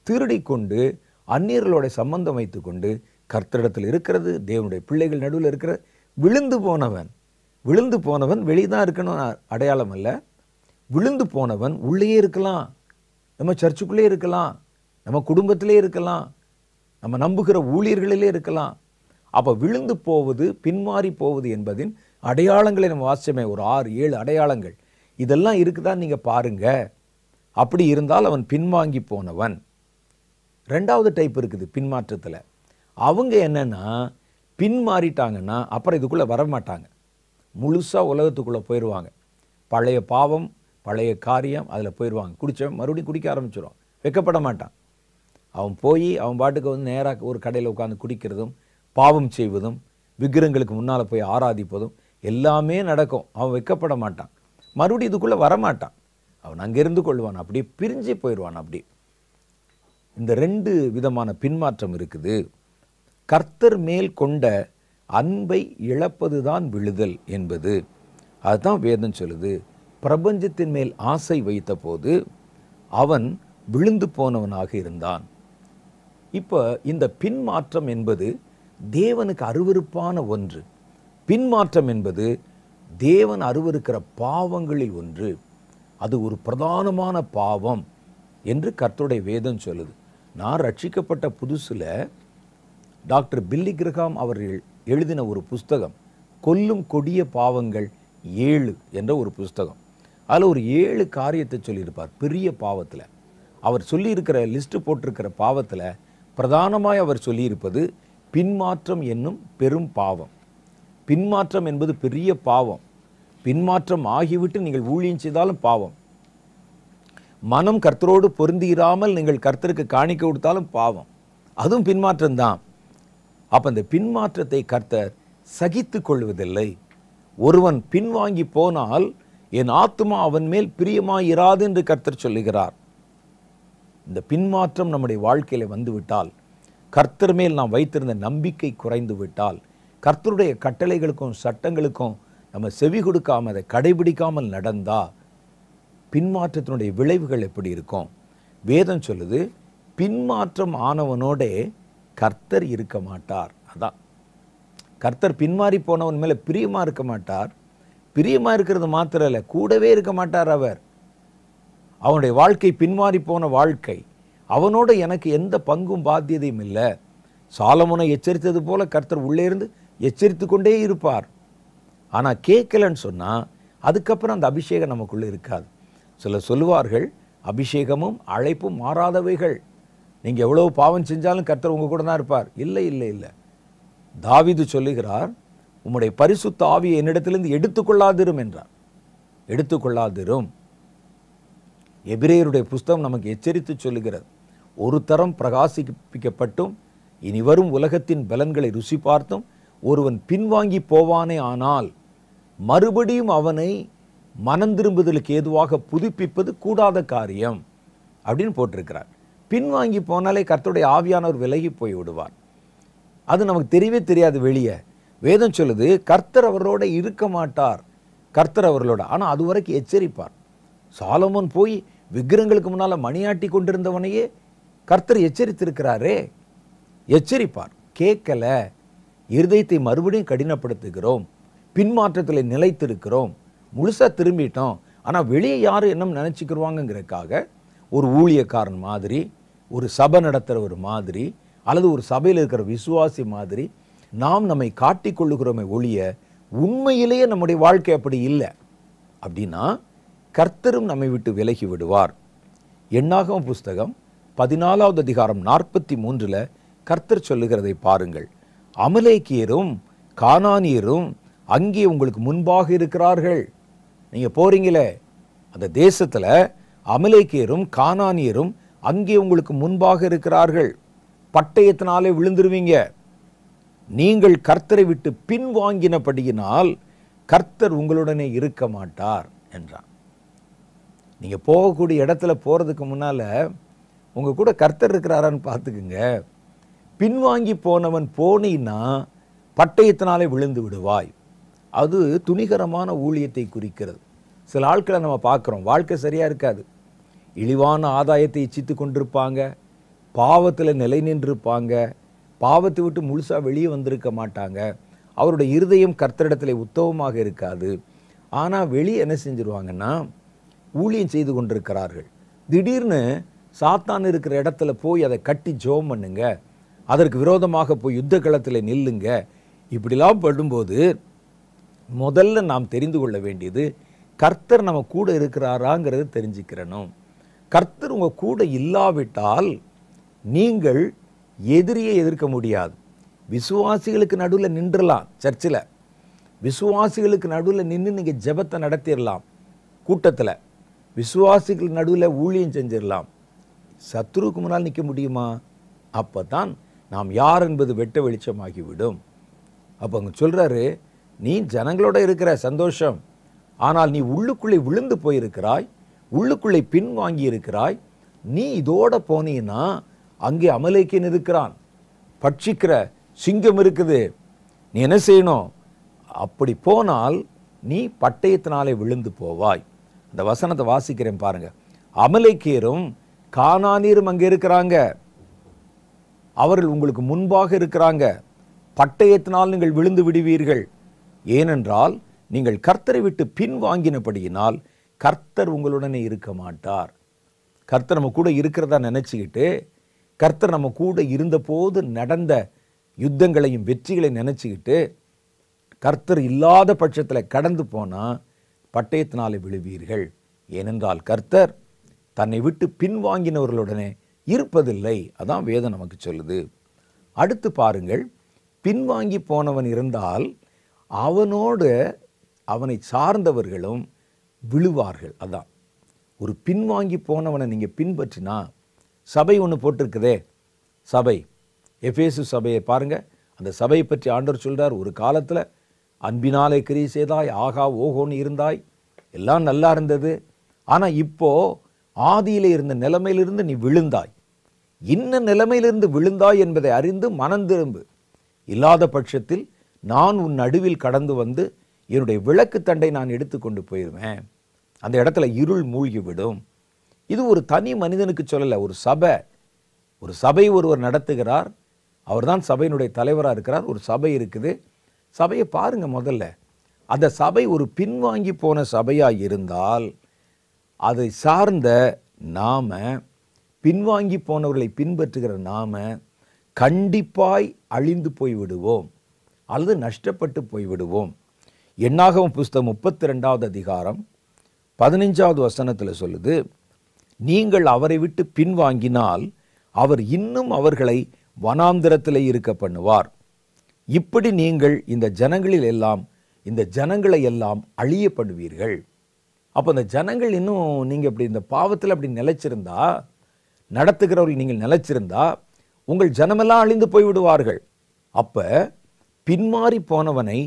[SPEAKER 1] திருடி கொண்டு அந்நியர்களோட சம்பந்தம் வைத்து கொண்டு கர்த்தரிடத்தில் இருக்கிறது, தேவனுடைய பிள்ளைகள் நடுவில் இருக்கிற விழுந்து போனவன் வெளிதான் இருக்கணும் அடையாளம் அல்ல. விழுந்து போனவன் உள்ளே இருக்கலாம், நம்ம சர்ச்சுக்குள்ளே இருக்கலாம், நம்ம குடும்பத்திலே இருக்கலாம், நம்ம நம்புகிற ஊழியர்களிலே இருக்கலாம். அப்போ விழுந்து போவது, பின்மாறி போவது என்பதின் அடையாளங்களை நம்ம வாசிச்சோமே, ஒரு 6-7 அடையாளங்கள். இதெல்லாம் இருக்குதான் நீங்கள் பாருங்க. அப்படி இருந்தால் அவன் பின்வாங்கி போனவன். 2வது டைப் இருக்குது பின்மாற்றத்தில். அவங்க என்னன்னா, பின்மாறிட்டாங்கன்னா அப்புறம் இதுக்குள்ளே வரமாட்டாங்க, முழுசாக உலகத்துக்குள்ளே போயிடுவாங்க. பழைய பாவம், பழைய காரியம் அதில் போயிடுவாங்க. குடித்தவன் மறுபடியும் குடிக்க ஆரம்பிச்சிடுவான், வெக்கப்பட மாட்டான். அவன் போய் அவன் பாட்டுக்கு வந்து நேராக ஒரு கடையில் உட்காந்து குடிக்கிறதும், பாவம் செய்வதும், விக்கிரங்களுக்கு முன்னால் போய் ஆராதிப்பதும் எல்லாமே நடக்கும். அவன் வெக்கப்பட மாட்டான், மறுபடியும் இதுக்குள்ளே வரமாட்டான். அவன் அங்கிருந்து கொள்வான், அப்படியே பிரிஞ்சு போயிடுவான். அப்படி இந்த 2 விதமான பின்மாற்றம் இருக்குது. கர்த்தர் மேல் கொண்ட அன்பை இழப்பது தான் விழுதல் என்பது. அதுதான் வேதம் சொல்லுது. பிரபஞ்சத்தின் மேல் ஆசை வைத்த போது அவன் விழுந்து போனவனாக இருந்தான். இப்போ இந்த பின்மாற்றம் என்பது தேவனுக்கு அருவருப்பான ஒன்று. பின்மாற்றம் என்பது தேவன் அருவருக்கிற பாவங்களில் ஒன்று. அது ஒரு பிரதானமான பாவம் என்று கர்த்தருடைய வேதம் சொல்லுது. நான் ரட்சிக்கப்பட்ட புதுசில் டாக்டர் பில்லி கிரஹாம் அவர்கள் எழுதின ஒரு புஸ்தகம், கொல்லும் கொடிய பாவங்கள் 7 என்ற ஒரு புஸ்தகம். அதில் ஒரு 7 காரியத்தை சொல்லியிருப்பார். பெரிய பாவத்தில் அவர் சொல்லியிருக்கிற லிஸ்ட்டு போட்டிருக்கிற பாவத்தில் பிரதானமாய் அவர் சொல்லியிருப்பது பின்மாற்றம் என்னும் பெரும் பாவம். பின்மாற்றம் என்பது பெரிய பாவம். பின்மாற்றம் ஆகிவிட்டு நீங்கள் ஊழியம் செய்தாலும் பாவம். மனம் கர்த்தரோடு பொருந்திராமல் நீங்கள் கர்த்தருக்கு காணிக்க கொடுத்தாலும் பாவம், அதுவும் பின்மாற்றம்தான். அப்போ இந்த பின்மாற்றத்தை கர்த்தர் சகித்து கொள்வதில்லை. ஒருவன் பின்வாங்கி போனால் என் ஆத்துமா அவன் மேல் பிரியமாயிராது என்று கர்த்தர் சொல்லுகிறார். இந்த பின்மாற்றம் நம்முடைய வாழ்க்கையில் வந்துவிட்டால், கர்த்தர் மேல் நாம் வைத்திருந்த நம்பிக்கை குறைந்து விட்டால், கர்த்தருடைய கட்டளைகளுக்கும் சட்டங்களுக்கும் நம்ம செவி கொடுக்காம அதை கடைபிடிக்காமல் நடந்தா பின்மாற்றத்தினுடைய விளைவுகள் எப்படி இருக்கும்? வேதம் சொல்லுது, பின்மாற்றம் ஆனவனோட கர்த்தர் இருக்க மாட்டார். அதான் கர்த்தர் பின்மாறி போனவன் மேலே பிரியமாக இருக்க மாட்டார். பிரியமாக இருக்கிறது மாத்திரம் இல்லை, கூடவே இருக்க மாட்டார். அவனுடைய வாழ்க்கை பின்மாறி போன வாழ்க்கை. அவனோட எனக்கு எந்த பங்கும் பாத்தியதையும் இல்லை. சாலமோனை எச்சரித்தது போல கர்த்தர் உள்ளே இருந்து எச்சரித்து கொண்டே இருப்பார். ஆனால் கேட்கலன்னு சொன்னால் அதுக்கப்புறம் அந்த அபிஷேகம் நமக்குள்ளே இருக்காது. சிலர் சொல்லுவார்கள், அபிஷேகமும் அழைப்பும் மாறாதவைகள். நீங்கள் எவ்வளோ பாவம் செஞ்சாலும் கர்த்தர் உங்கள் கூட தான் இருப்பார். இல்லை இல்லை இல்லை. தாவீது சொல்லுகிறார், உம்முடைய பரிசுத்த ஆவியை என்னிடத்திலிருந்து எடுத்துக்கொள்ளாதிரும் என்றார். எடுத்துக்கொள்ளாதிரும். எபிரேயருடைய புஸ்தகம் நமக்கு எச்சரித்து சொல்லுகிறது, ஒரு தரம் பிரகாசிக்கப்பட்டும் இனி வரும் உலகத்தின் பலன்களை ருசி பார்த்தும் ஒருவன் பின்வாங்கி போவானே ஆனால் மறுபடியும் அவனை மனந்திரும்புதலுக்கு ஏதுவாக புதுப்பிப்பது கூடாத காரியம் அப்படின்னு போட்டிருக்கிறார். பின்வாங்கி போனாலே கர்த்தருடைய ஆவியானவர் விலகி போய் விடுவார். அது நமக்கு தெரியவே தெரியாது வெளியே. வேதம் சொல்லுது, கர்த்தர் அவர்களோட இருக்க மாட்டார், கர்த்தர் அவர்களோட. ஆனால் அது வரைக்கும் எச்சரிப்பார். சாலமோன் போய் விக்கிரங்களுக்கு முன்னால் மணியாட்டி கொண்டிருந்தவனையே கர்த்தர் எச்சரித்திருக்கிறாரே. எச்சரிப்பார். கேட்கல, இருதயத்தை மறுபடியும் கடினப்படுத்துகிறோம், பின்மாற்றத்தில் நிலைத்திருக்கிறோம், முழுசாக திரும்பிட்டோம். ஆனால் வெளியே யாரும் என்ன நினச்சிக்கிடுவாங்கங்கிறதுக்காக ஒரு ஊழியக்காரன் மாதிரி, ஒரு சபை நடத்துகிறவர் மாதிரி, அல்லது ஒரு சபையில் இருக்கிற விசுவாசி மாதிரி நாம் நம்மை காட்டிக்கொள்ளுகிறோமே ஒழிய உண்மையிலேயே நம்முடைய வாழ்க்கை அப்படி இல்லை. அப்படின்னா கர்த்தரும் நம்மை விட்டு விலகி விடுவார். எண்ணாகமம் புஸ்தகம் 14வது அதிகாரம் 43 கர்த்தர் சொல்லுகிறதை பாருங்கள். அமலேக்கியரும் கானானியரும் அங்கே உங்களுக்கு முன்பாக இருக்கிறார்கள். நீங்கள் போறீங்களே, அந்த தேசத்தில் அமலேக்கியரும் கானானியரும் அங்கே உங்களுக்கு முன்பாக இருக்கிறார்கள். பட்டயத்தினாலே விழுந்துருவீங்க. நீங்கள் கர்த்தரை விட்டு பின்வாங்கினபடியினால் கர்த்தர் உங்களுடனே இருக்க மாட்டார் என்றார். நீங்கள் போகக்கூடிய இடத்துல போகிறதுக்கு முன்னால் உங்கள் கூட கர்த்தர் இருக்கிறாரான்னு பார்த்துக்குங்க. பின்வாங்கி போனவன் போனீன்னா பட்டயத்தினாலே விழுந்து விடுவாய். அது துணிகரமான ஊழியத்தை குறிக்கிறது. சில ஆட்களை நம்ம பார்க்குறோம், வாழ்க்கை சரியாக இருக்காது, இழிவான ஆதாயத்தை இச்சித்து கொண்டிருப்பாங்க, பாவத்தில் நிலை நின்றிருப்பாங்க, பாவத்தை விட்டு முழுசாக வெளியே வந்திருக்க மாட்டாங்க, அவருடைய இருதயம் கர்த்தரிடத்தில் உத்தமமாக இருக்காது. ஆனால் வெளியே என்ன செஞ்சிருவாங்கன்னா ஊழியம் செய்து கொண்டிருக்கிறார்கள். திடீர்னு சாத்தான் இருக்கிற இடத்துல போய் அதை கட்டி ஜெபம் பண்ணுங்க, அதற்கு விரோதமாக போய் யுத்த களத்தில் நில்லுங்க. இப்படிலாம் படும்போது முதல்ல நாம் தெரிந்து கொள்ள வேண்டியது கர்த்தர் நம்ம கூட இருக்கிறாராங்கிறது தெரிஞ்சுக்கிறணும். கர்த்தர் உங்கள் கூட இல்லாவிட்டால் நீங்கள் எதிரியை எதிர்க்க முடியாது. விசுவாசிகளுக்கு நடுவில் நின்றலாம், சர்ச்சில் விசுவாசிகளுக்கு நடுவில் நின்று நீங்கள் ஜெபத்தை நடத்திடலாம், கூட்டத்தில் விசுவாசிகள் நடுவில் ஊழியம் செஞ்சிடலாம். சத்துருவுக்கு முன்னால் நிற்க முடியுமா? அப்போ தான் நாம் யார் என்பது வெட்ட வெளிச்சமாகிவிடும். அப்போ அங்கே சொல்கிறாரு, நீ ஜனங்களோட இருக்கிற சந்தோஷம், ஆனால் நீ உள்ளுக்குள்ளே விழுந்து போயிருக்கிறாய், உள்ளுக்குள்ளே பின்வாங்கி இருக்கிறாய். நீ இதோட போனீன்னா அங்கே அமலேக்கியன் இருக்கிறான், பட்சிக்கிற சிங்கம் இருக்குது. நீ என்ன செய்யணும்? அப்படி போனால் நீ பட்டயத்தினாலே விழுந்து போவாய். அந்த வசனத்தை வாசிக்கிறேன் பாருங்க. அமலேக்கியரும் கானானியரும் அங்கே இருக்கிறாங்க, அவர்கள் உங்களுக்கு முன்பாக இருக்கிறாங்க. பட்டயத்தினால் நீங்கள் விழுந்து விடுவீர்கள். ஏனென்றால் நீங்கள் கர்த்தரை விட்டு பின்வாங்கினபடியினால் கர்த்தர் உங்களுடனே இருக்க மாட்டார். கர்த்தர் நம்ம கூட இருக்கிறதா நினச்சிக்கிட்டு, கர்த்தர் நம்ம கூட இருந்தபோது நடந்த யுத்தங்களையும் வெற்றிகளையும் நினச்சிக்கிட்டு கர்த்தர் இல்லாத பட்சத்தில் கடந்து போனால் பட்டயத்தினாலே விழுவீர்கள். ஏனென்றால் கர்த்தர் தன்னை விட்டு பின்வாங்கினவர்களுடனே இருப்பதில்லை. அதான் வேதம் நமக்கு சொல்லுது. அடுத்து பாருங்கள், பின்வாங்கி போனவன் இருந்தால் அவனோடு அவனை சார்ந்தவர்களும் விழுவார்கள். அதான் ஒரு பின்வாங்கி போனவனை நீங்கள் பின்பற்றினா, சபை ஒன்று போட்டிருக்குதே, சபை எபேசு சபையை பாருங்கள். அந்த சபையை பற்றி ஆண்டவர் சொல்கிறார், ஒரு காலத்தில் அன்பினாலே கிரியை செய்தாய், ஆகா ஓஹோன்னு இருந்தாய், எல்லாம் நல்லா இருந்தது. ஆனால் இப்போ ஆதியிலே இருந்த நிலைமையிலிருந்து நீ விழுந்தாய், இன்ன நிலைமையிலிருந்து விழுந்தாய் என்பதை அறிந்து மனம் திரும்பு. இல்லாத பட்சத்தில் நான் உன் நடுவில் கடந்து வந்து என்னுடைய விளக்கு தண்டை நான் எடுத்துக்கொண்டு போயிடுவேன். அந்த இடத்துல இருள் மூழ்கிவிடும். இது ஒரு தனி மனிதனுக்கு சொல்லலை, ஒரு சபை ஒருவர் நடத்துகிறார், அவர் தான் சபையினுடைய தலைவராக இருக்கிறார். ஒரு சபை இருக்குது, சபையை பாருங்க. முதல்ல அந்த சபை ஒரு பின்வாங்கி போன சபையாக இருந்தால் அதை சார்ந்த நாம, பின்வாங்கி போனவர்களை பின்பற்றுகிற நாம கண்டிப்பாய் அழிந்து போய்விடுவோம் அல்லது நஷ்டப்பட்டு போய்விடுவோம். என்னாகமம் புஸ்தகம் 32வது அதிகாரம் 15வது வசனத்தில் சொல்லுது, நீங்கள் அவரை விட்டு பின்வாங்கினால் அவர் இன்னும் அவர்களை வனாந்திரத்தில் இருக்க பண்ணுவார். இப்படி நீங்கள் இந்த ஜனங்களை எல்லாம் அழிய பண்ணுவீர்கள். அப்போ இந்த ஜனங்கள் இன்னும் நீங்கள் இப்படி இந்த பாவத்தில் அப்படி நிலைச்சிருந்தா, நடத்துகிறவர்கள் நீங்கள் நிலைச்சிருந்தா உங்கள் ஜனமெல்லாம் அழிந்து போய்விடுவார்கள். அப்போ பின்மாறி போனவனை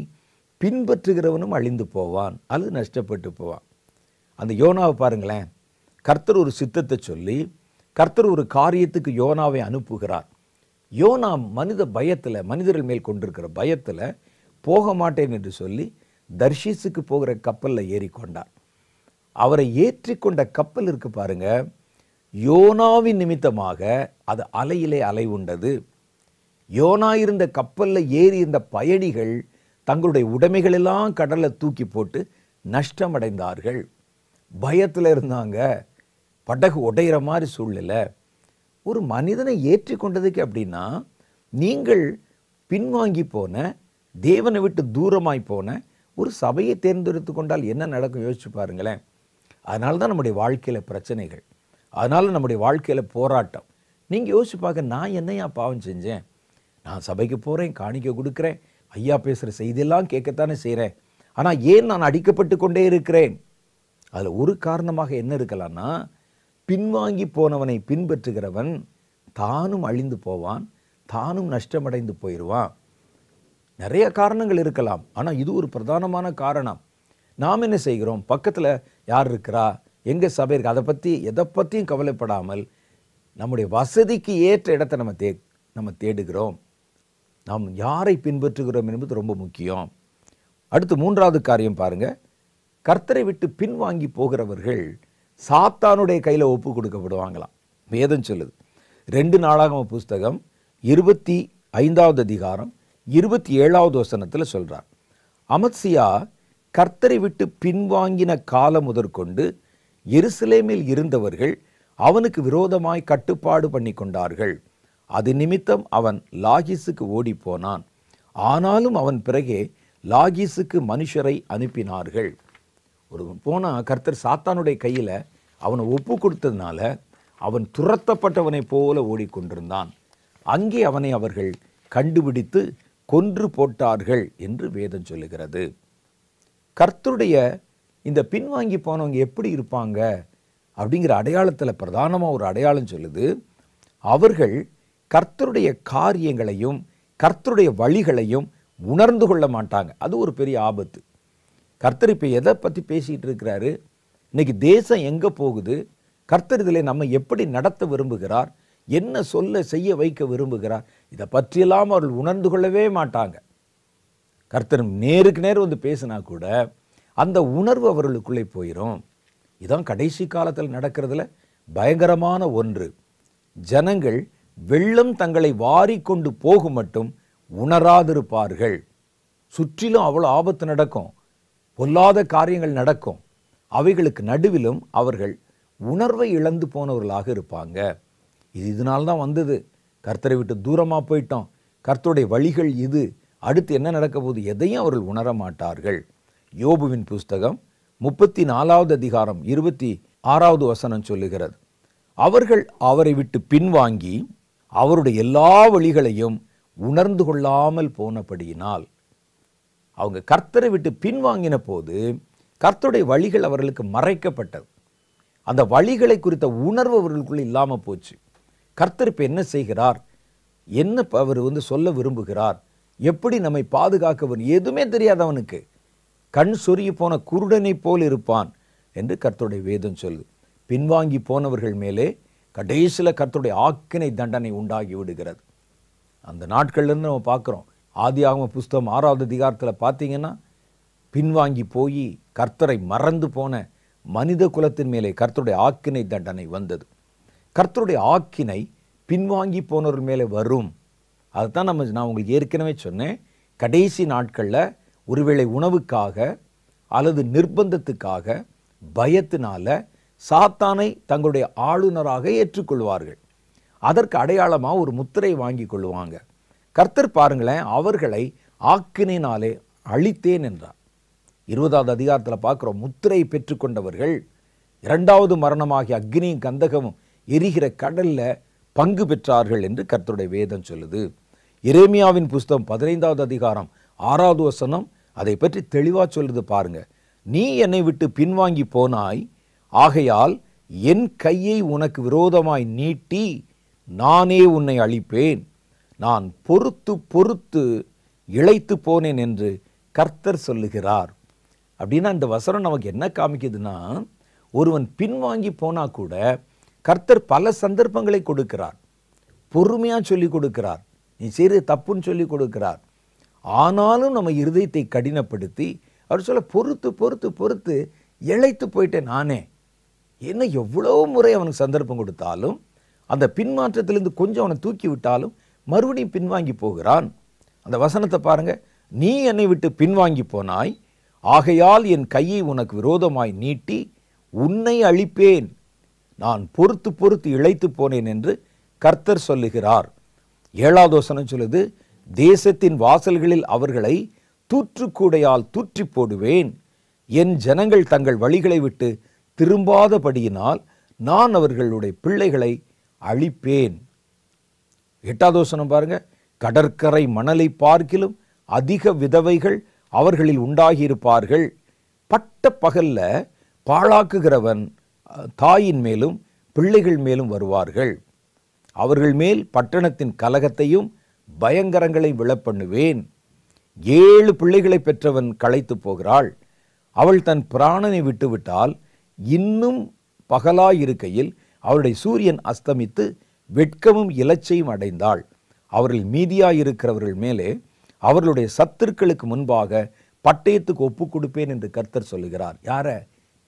[SPEAKER 1] பின்பற்றுகிறவனும் அழிந்து போவான் அல்லது நஷ்டப்பட்டு போவான். அந்த யோனாவை பாருங்களேன், கர்த்தர் ஒரு சித்தத்தை சொல்லி கர்த்தர் ஒரு காரியத்துக்கு யோனாவை அனுப்புகிறார். யோனா மனிதர்கள் மேல் கொண்டிருக்கிற பயத்தில் போக மாட்டேன் என்று சொல்லி தர்ஷீஸுக்கு போகிற கப்பலில் ஏறிக்கொண்டார். அவரை ஏற்றிக்கொண்ட கப்பல் இருக்கு பாருங்க, யோனாவின் நிமித்தமாக அது அலையிலே அலை உண்டது. யோனா இருந்த கப்பலில் ஏறி இருந்த பயணிகள் தங்களுடைய உடைமைகளெல்லாம் கடலில் தூக்கி போட்டு நஷ்டமடைந்தார்கள். பயத்தில் இருந்தாங்க, படகு உடையிற மாதிரி சூழ்நிலை. ஒரு மனிதனை ஏற்றி கொண்டதுக்கு அப்படின்னா, நீங்கள் பின்வாங்கி போன, தேவனை விட்டு தூரமாய் போன ஒரு சபையை தேர்ந்தெடுத்து கொண்டால் என்ன நடக்கும் யோசிச்சு பாருங்களேன். அதனால தான் நம்முடைய வாழ்க்கையில் பிரச்சனைகள், அதனால நம்முடைய வாழ்க்கையில் போராட்டம். நீங்கள் யோசிச்சு பார்க்க, நான் என்னையா பாவம் செஞ்சேன்? நான் சபைக்கு போகிறேன், காணிக்கை கொடுக்குறேன், ஐயா பேசுகிற செய்தியெல்லாம் கேட்கத்தானே செய்கிறேன், ஆனால் ஏன் நான் அடிக்கப்பட்டு கொண்டே இருக்கிறேன்? அதில் ஒரு காரணமாக என்ன இருக்கலாம்னா, பின்வாங்கி போனவனை பின்பற்றுகிறவன் தானும் அழிந்து போவான், தானும் நஷ்டமடைந்து போயிடுவான். நிறைய காரணங்கள் இருக்கலாம், ஆனால் இது ஒரு பிரதானமான காரணம். நாம் என்ன செய்கிறோம்? பக்கத்தில் யார் இருக்கிறா, எங்கே சபை இருக்கு, அதை பற்றி எதை பற்றியும் கவலைப்படாமல் நம்முடைய வசதிக்கு ஏற்ற இடத்தை நம்ம தேடுகிறோம். நாம் யாரை பின்பற்றுகிறோம் என்பது ரொம்ப முக்கியம். அடுத்து மூன்றாவது காரியம் பாருங்க, கர்த்தரை விட்டு பின்வாங்கி போகிறவர்கள் சாத்தானுடைய கையில் ஒப்பு கொடுக்கப்படுவாங்களாம். வேதம் சொல்லுது. 2 நாளாகம புஸ்தகம் 25வது அதிகாரம் 27வது வசனத்தில் சொல்றார், அமத்சியா கர்த்தரை விட்டு பின்வாங்கின காலம் முதற்கொண்டு எருசலேமில் இருந்தவர்கள் அவனுக்கு விரோதமாய் கட்டுப்பாடு பண்ணி கொண்டார்கள். அது நிமித்தம் அவன் லாகீசுக்கு ஓடி போனான். ஆனாலும் அவன் பிறகே லாகீசுக்கு மனுஷரை அனுப்பினார்கள். ஒரு போனால் கர்த்தர் சாத்தானுடைய கையில் அவனை ஒப்பு கொடுத்ததுனால அவன் துரத்தப்பட்டவனை போல ஓடிக்கொண்டிருந்தான். அங்கே அவனை அவர்கள் கண்டுபிடித்து கொன்று போட்டார்கள் என்று வேதம் சொல்லுகிறது. கர்த்தருடைய இந்த பின்வாங்கி போனவங்க எப்படி இருப்பாங்க அப்படிங்கிற அடையாளத்தில் பிரதானமாக ஒரு அடையாளம் சொல்லுது. அவர்கள் கர்த்தருடைய காரியங்களையும் கர்த்தருடைய வழிகளையும் உணர்ந்து கொள்ள மாட்டாங்க. அது ஒரு பெரிய ஆபத்து. கர்த்தர் இப்போ எதை பற்றி பேசிகிட்டு இருக்கிறாரு? இன்னைக்கு தேசம் எங்கே போகுது? கர்த்தர் இதில் நம்ம எப்படி நடத்த விரும்புகிறார், என்ன சொல்ல செய்ய வைக்க விரும்புகிறார், இதை பற்றியெல்லாம் அவர்கள் உணர்ந்து கொள்ளவே மாட்டாங்க. கர்த்தர் நேருக்கு நேர் வந்து பேசினா கூட அந்த உணர்வு அவர்களுக்குள்ளே போயிடும். இதான் கடைசி காலத்தில் நடக்கிறதுல பயங்கரமான ஒன்று. ஜனங்கள் வெள்ளம் தங்களை வாரிக்கொண்டு போகும் மட்டும் உணராதிருப்பார்கள். சுற்றிலும் அவ்வளோ ஆபத்து நடக்கும், பொல்லாத காரியங்கள் நடக்கும். அவைகளுக்கு நடுவிலும் அவர்கள் உணர்வை இழந்து போனவர்களாக இருப்பாங்க. இதனால்தான் வந்தது. கர்த்தரை விட்டு தூரமாக போயிட்டோம், கர்த்தருடைய வழிகள் இது, அடுத்து என்ன நடக்க போகுது, எதையும் அவர்கள் உணர மாட்டார்கள். யோபுவின் புஸ்தகம் 34வது அதிகாரம் 26வது வசனம் சொல்லுகிறது, அவர்கள் அவரை விட்டு பின்வாங்கி அவருடைய எல்லா வழிகளையும் உணர்ந்து கொள்ளாமல் போனபடியினால். அவங்க கர்த்தரை விட்டு பின்வாங்கின போது கர்த்தருடைய வழிகள் அவர்களுக்கு மறைக்கப்பட்டது. அந்த வழிகளை குறித்த உணர்வு அவர்களுக்குள்ள இல்லாமல் போச்சு. கர்த்தர் இப்போ என்ன செய்கிறார், என்ன அவர் சொல்ல விரும்புகிறார், எப்படி நம்மை பாதுகாக்க, எதுவுமே தெரியாதவனுக்கு கண் சொருகி போன குருடனை போல் இருப்பான் என்று கர்த்தருடைய வேதம் சொல்லுது. பின்வாங்கி போனவர்கள் மேலே கடைசியில் கர்த்தருடைய ஆக்கினை தண்டனை உண்டாகி விடுகிறது. அந்த நாட்கள்லேருந்து நம்ம பார்க்குறோம். ஆதியாகம புஸ்தகம் 6வது அதிகாரத்தில் பார்த்தீங்கன்னா, பின்வாங்கி போய் கர்த்தரை மறந்து போன மனித குலத்தின் மேலே கர்த்தருடைய ஆக்கினை தண்டனை வந்தது. கர்த்தருடைய ஆக்கினை பின்வாங்கி போனவர்கள் மேலே வரும். அதுதான் நான் உங்களுக்கு ஏற்கனவே சொன்னேன். கடைசி நாட்களில் ஒருவேளை உணவுக்காக அல்லது நிர்பந்தத்துக்காக பயத்தினால சாத்தானை தங்களுடைய ஆளுநராக ஏற்றுக்கொள்வார்கள். அதற்கு அடையாளமாக ஒரு முத்திரை வாங்கி கொள்வாங்க. கர்த்தர் பாருங்களேன், அவர்களை ஆக்கினினாலே அழித்தேன் என்றார். 20வது அதிகாரத்தில் பார்க்குறோம், முத்திரை பெற்றுக்கொண்டவர்கள் 2வது மரணமாகிய அக்னியும் கந்தகமும் எரிகிற கடலில் பங்கு பெற்றார்கள் என்று கர்த்தருடைய வேதம் சொல்லுது. எரேமியாவின் புஸ்தகம் 15வது அதிகாரம் 6வது வசனம் அதை பற்றி தெளிவாக சொல்லுது பாருங்க. நீ என்னை விட்டு பின்வாங்கி போனாய், ஆகையால் என் கையை உனக்கு விரோதமாய் நீட்டி நானே உன்னை அழிப்பேன், நான் பொறுத்து பொறுத்து இளைத்து போனேன் என்று கர்த்தர் சொல்லுகிறார். அப்படின்னா இந்த வசனம் நமக்கு என்ன காமிக்குதுன்னா, ஒருவன் பின்வாங்கி போனா கூட கர்த்தர் பல சந்தர்ப்பங்களை கொடுக்கிறார், பொறுமையாக சொல்லி கொடுக்கிறார், நீ செய்கிறது தப்புன்னு சொல்லி கொடுக்கிறார். ஆனாலும் நம்ம இருதயத்தை கடினப்படுத்தி அவர் சொல்ல பொறுத்து பொறுத்து பொறுத்து இளைத்து போயிட்டேன் நானே. என்ன எவ்வளோ முறை அவனுக்கு சந்தர்ப்பம் கொடுத்தாலும் அந்த பின்மாற்றத்திலிருந்து கொஞ்சம் அவனை தூக்கி விட்டாலும் மறுபடியும் பின்வாங்கி போகிறான். அந்த வசனத்தை பாருங்க, நீ என்னை விட்டு பின்வாங்கி போனாய், ஆகையால் என் கையை உனக்கு விரோதமாய் நீட்டி உன்னை அழிப்பேன், நான் பொறுத்து பொறுத்து இளைத்து போனேன் என்று கர்த்தர் சொல்லுகிறார். 7வது வசனம் சொல்லுது, தேசத்தின் வாசல்களில் அவர்களை தூற்றுக்கூடையால் தூற்றி போடுவேன், என் ஜனங்கள் தங்கள் வழிகளை விட்டு திரும்பாதபடியினால் நான் அவர்களுடைய பிள்ளைகளை அழிப்பேன். 8வது வசனம் பாருங்க, கடற்கரை மணலை பார்க்கிலும் அதிக விதவைகள் அவர்களில் உண்டாகி இருப்பார்கள், பட்ட பகல்ல பாழாக்குகிறவன் தாயின் மேலும் பிள்ளைகள் மேலும் வருவார்கள். அவர்கள் மேல் பட்டணத்தின் கலகத்தையும் பயங்கரங்களை விழப்பண்ணுவேன். 7 பிள்ளைகளை பெற்றவன் களைத்து போகிறாள். அவள் தன் பிராணனை விட்டுவிட்டால் இன்னும் பகலாயிருக்கையில் அவளுடைய சூரியன் அஸ்தமித்து வெட்கமும் இலச்சையும் அடைந்தாள். அவர்கள் மீதியாயிருக்கிறவர்கள் மேலே அவர்களுடைய சத்துருக்களுக்கு முன்பாக பட்டயத்துக்கு ஒப்பு கொடுப்பேன் என்று கர்த்தர் சொல்லுகிறார். யார?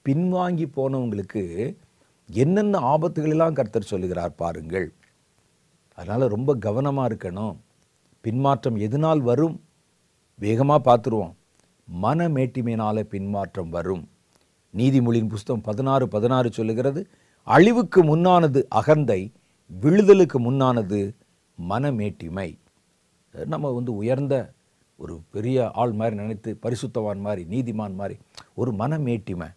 [SPEAKER 1] பின்வாங்கி போனவங்களுக்கு என்னென்ன ஆபத்துகளெல்லாம் கர்த்தர் சொல்லுகிறார் பாருங்கள். அதனால் ரொம்ப கவனமாக இருக்கணும். பின்மாற்றம் எதனால் வரும்? வேகமாக பார்த்துருவோம். மனமேட்டிமையினால பின்மாற்றம் வரும். நீதிமொழியின் புஸ்தகம் 16:16 சொல்லுகிறது, அழிவுக்கு முன்னானது அகந்தை, விழுதலுக்கு முன்னானது மனமேட்டிமை. நம்ம உயர்ந்த ஒரு பெரிய ஆள் மாதிரி நினைத்து, பரிசுத்தவான் மாதிரி, நீதிமான் மாதிரி ஒரு மனமேட்டிமை.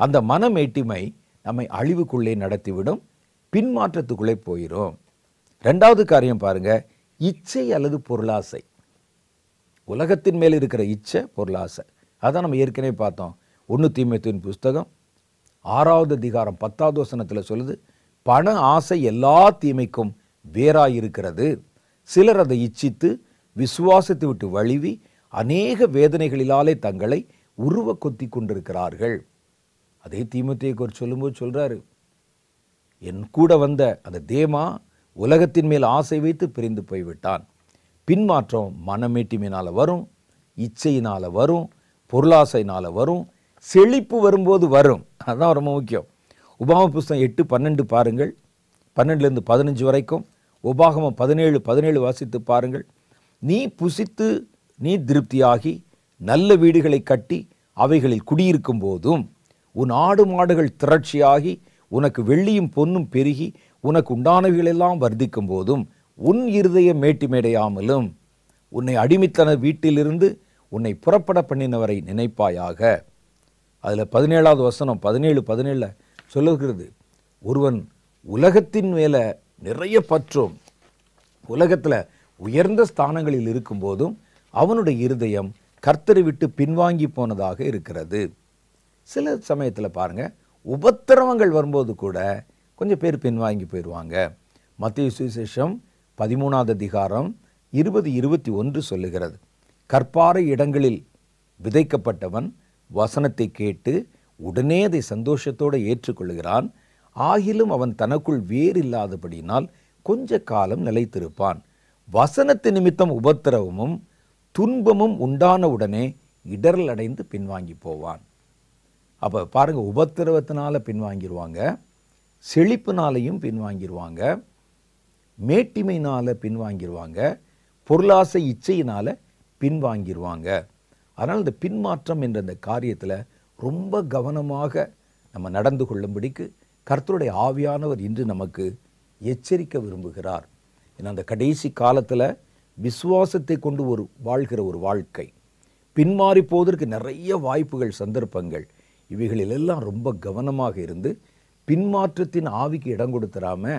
[SPEAKER 1] அந்த மனமேட்டிமை நம்மை அழிவுக்குள்ளே நடத்திவிடும், பின்மாற்றத்துக்குள்ளே போயிடும். 2வது காரியம் பாருங்க, இச்சை அல்லது பொருளாசை. உலகத்தின் மேல் இருக்கிற இச்சை, பொருளாசை. அதான் நம்ம ஏற்கனவே பார்த்தோம். 1 தீமோத்தேயுவின் புஸ்தகம் 6வது அதிகாரம் 10வது வசனத்தில் சொல்லுது, பண ஆசை எல்லா தீமைக்கும் வேறாயிருக்கிறது. சிலர் அதை இச்சித்து விசுவாசத்தை விட்டு வழுவி அநேக வேதனைகளிலாலே தங்களை உருவ கொத்தி கொண்டிருக்கிறார்கள். அதே தீமோத்தேயுக்கு சொல்லும்போது சொல்றாரு, என் கூட வந்த அந்த தேமா உலகத்தின் மேல் ஆசை வைத்து பிரிந்து போய்விட்டான். பின்மாற்றம் மனமேட்டிமையினால் வரும், இச்சையினால் வரும், பொருளாசையினால் வரும், செழிப்பு வரும்போது வரும். அதுதான் ரொம்ப முக்கியம். உபாகம புஸ்தகம் 8:12 பாருங்கள், 12லேருந்து 15 வரைக்கும். உபாகமம் 17:17 வாசித்து பாருங்கள். நீ புசித்து நீ திருப்தியாகி நல்ல வீடுகளை கட்டி அவைகளில் குடியிருக்கும் போதும், உன் ஆடு மாடுகள் திரட்சியாகி உனக்கு வெள்ளியும் பொன்னும் பெருகி உனக்கு உண்டானவைகளெல்லாம் வர்த்திக்கும் போதும், உன் இருதயம் மேட்டிமையடையாமலும் உன்னை அடிமைத்தன வீட்டிலிருந்து உன்னை புறப்பட பண்ணினவரை நினைப்பாயாக. அதில் 17வது வசனம் 17:17 சொல்லுகிறது, ஒருவன் உலகத்தின் மேலே நிறைய பற்றும் உலகத்தில் உயர்ந்த ஸ்தானங்களில் இருக்கும்போதும் அவனுடைய இருதயம் கர்த்தரை விட்டு பின்வாங்கி போனதாக இருக்கிறது. சில சமயத்தில் பாருங்கள், உபத்திரவங்கள் வரும்போது கூட கொஞ்சம் பேர் பின்வாங்கி போயிடுவாங்க. மத்தேயு சுவிசேஷம் 13வது அதிகாரம் 20-21 சொல்லுகிறது, கற்பாறை இடங்களில் விதைக்கப்பட்டவன் வசனத்தை கேட்டு உடனே அதை சந்தோஷத்தோடு ஏற்றுக்கொள்கிறான். ஆகிலும் அவன் தனக்குள் வேறு இல்லாதபடியினால் கொஞ்ச காலம் நிலைத்திருப்பான். வசனத்து நிமித்தம் உபத்திரவமும் துன்பமும் உண்டான உடனே இடரல் அடைந்து பின்வாங்கி போவான். அப்போ பாருங்க, உபத்திரவத்தினால பின்வாங்கிடுவாங்க, செழிப்புனாலையும் பின்வாங்கிடுவாங்க, மேட்டிமையினால் பின்வாங்கிடுவாங்க, பொருளாசை இச்சையினால் பின்வாங்கிடுவாங்க. அதனால் இந்த பின்மாற்றம் என்ற இந்த காரியத்தில் ரொம்ப கவனமாக நம்ம நடந்து கொள்ளும்படிக்கு கர்த்தருடைய ஆவியானவர் இன்று நமக்கு எச்சரிக்க விரும்புகிறார். ஏன்னா அந்த கடைசி காலத்தில் விசுவாசத்தை கொண்டு வாழ்கிற ஒரு வாழ்க்கை, பின்மாறி போவதற்கு நிறைய வாய்ப்புகள், சந்தர்ப்பங்கள், இவைகளிலெல்லாம் ரொம்ப கவனமாக இருந்து பின்மாற்றத்தின் ஆவிக்கு இடம் கொடுத்துடாம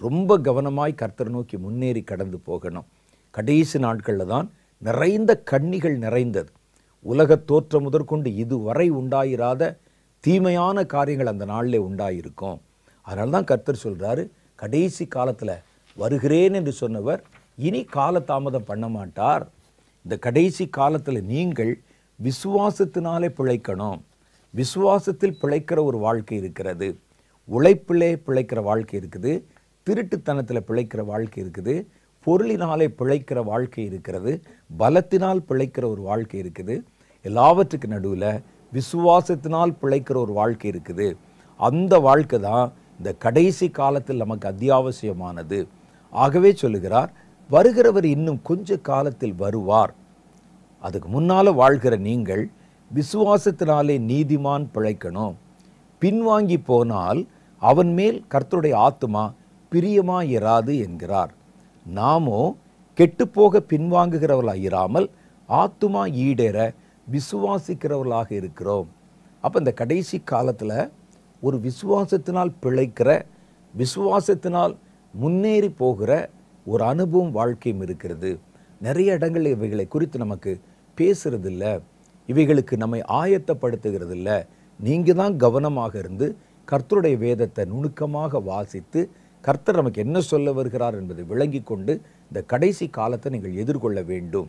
[SPEAKER 1] ரொம்ப கவனமாய் கர்த்தரை நோக்கி முன்னேறி கடந்து போகணும். கடைசி நாட்களில் தான் நிறைந்த கண்ணிகள் நிறைந்தது. உலக தோற்றம் முதற்கொண்டு இதுவரை உண்டாயிராத தீமையான காரியங்கள் அந்த நாளில் உண்டாயிருக்கும். அதனால தான் கர்த்தர் சொல்கிறாரு, கடைசி காலத்தில் வருகிறேன் என்று சொன்னவர் இனி காலதாமதம் பண்ண மாட்டார். இந்த கடைசி காலத்தில் நீங்கள் விசுவாசத்தினாலே பிழைக்கணும். விசுவாசத்தில் பிழைக்கிற ஒரு வாழ்க்கை இருக்கிறது, உழைப்பிலே பிழைக்கிற வாழ்க்கை இருக்குது, திருட்டுத்தனத்தில் பிழைக்கிற வாழ்க்கை இருக்குது, பொருளினாலே பிழைக்கிற வாழ்க்கை இருக்கிறது, பலத்தினால் பிழைக்கிற ஒரு வாழ்க்கை இருக்குது, எல்லாவற்றுக்கு நடுவில் விசுவாசத்தினால் பிழைக்கிற ஒரு வாழ்க்கை இருக்குது. அந்த வாழ்க்கை தான் இந்த கடைசி காலத்தில் நமக்கு அத்தியாவசியமானது. ஆகவே சொல்லுகிறார், வருகிறவர் இன்னும் கொஞ்ச காலத்தில் வருவார். அதுக்கு முன்னால் வாழ்கிற நீங்கள் விசுவாசத்தினாலே நீதிமான் பிழைக்கணும். பின்வாங்கி போனால் அவன் மேல் கர்த்தருடைய ஆத்துமா பிரியமாயிராது என்கிறார். நாமோ கெட்டுப்போக பின்வாங்குகிறவர்களாக இராமல் ஆத்துமா ஈடேற விசுவாசிக்கிறவர்களாக இருக்கிறோம். அப்போ இந்த கடைசி காலத்தில் ஒரு விசுவாசத்தினால் பிழைக்கிற, விசுவாசத்தினால் முன்னேறி போகிற ஒரு அனுபவம் வாழ்க்கையும் இருக்கிறது. நிறைய இடங்கள் இவைகளை குறித்து நமக்கு பேசுறதில்ல, இவைகளுக்கு நம்மை ஆயத்தப்படுத்துகிறது இல்லை, நீங்கள் தான் கவனமாக இருந்து கர்த்தருடைய வேதத்தை நுணுக்கமாக வாசித்து கர்த்தர் நமக்கு என்ன சொல்ல வருகிறார் என்பதை விளங்கி கொண்டு இந்த கடைசி காலத்தை நீங்கள் எதிர்கொள்ள வேண்டும்.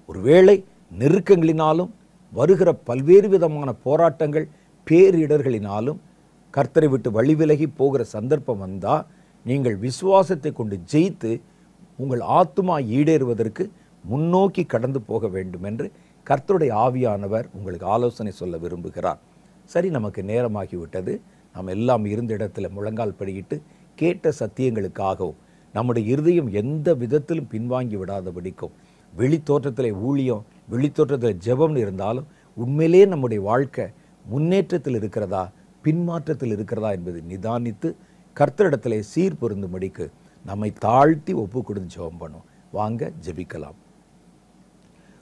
[SPEAKER 1] ஒருவேளை நெருக்கங்களினாலும் வருகிற பல்வேறு விதமான போராட்டங்கள் பேரிடர்களினாலும் கர்த்தரை விட்டு வழி விலகி போகிற சந்தர்ப்பம் வந்தால் நீங்கள் விசுவாசத்தை கொண்டு ஜெயித்து உங்கள் ஆத்துமா ஈடேறுவதற்கு முன்னோக்கி கடந்து போக வேண்டும் என்று கர்த்தருடைய ஆவியானவர் உங்களுக்கு ஆலோசனை சொல்ல விரும்புகிறார். சரி, நமக்கு நேரமாகிவிட்டது. நாம் எல்லாம் இருந்த இடத்துல முழங்கால் படியிட்டு கேட்ட சத்தியங்களுக்காகவும் நம்முடைய இருதயம் எந்த விதத்திலும் பின்வாங்கி விடாதபடிக்கும், வெளித்தோற்றத்தில் ஊழியம், வெளித்தோற்றத்தில் ஜெபம்னு இருந்தாலும் உண்மையிலே நம்முடைய வாழ்க்கை முன்னேற்றத்தில் இருக்கிறதா பின்மாற்றத்தில் இருக்கிறதா என்பதை நிதானித்து கர்த்தரிடத்திலே சீர் பொருந்தும்படிக்கு நம்மை தாழ்த்தி ஒப்பு கொடுத்து ஜெபம் பண்ணும். வாங்க ஜெபிக்கலாம்.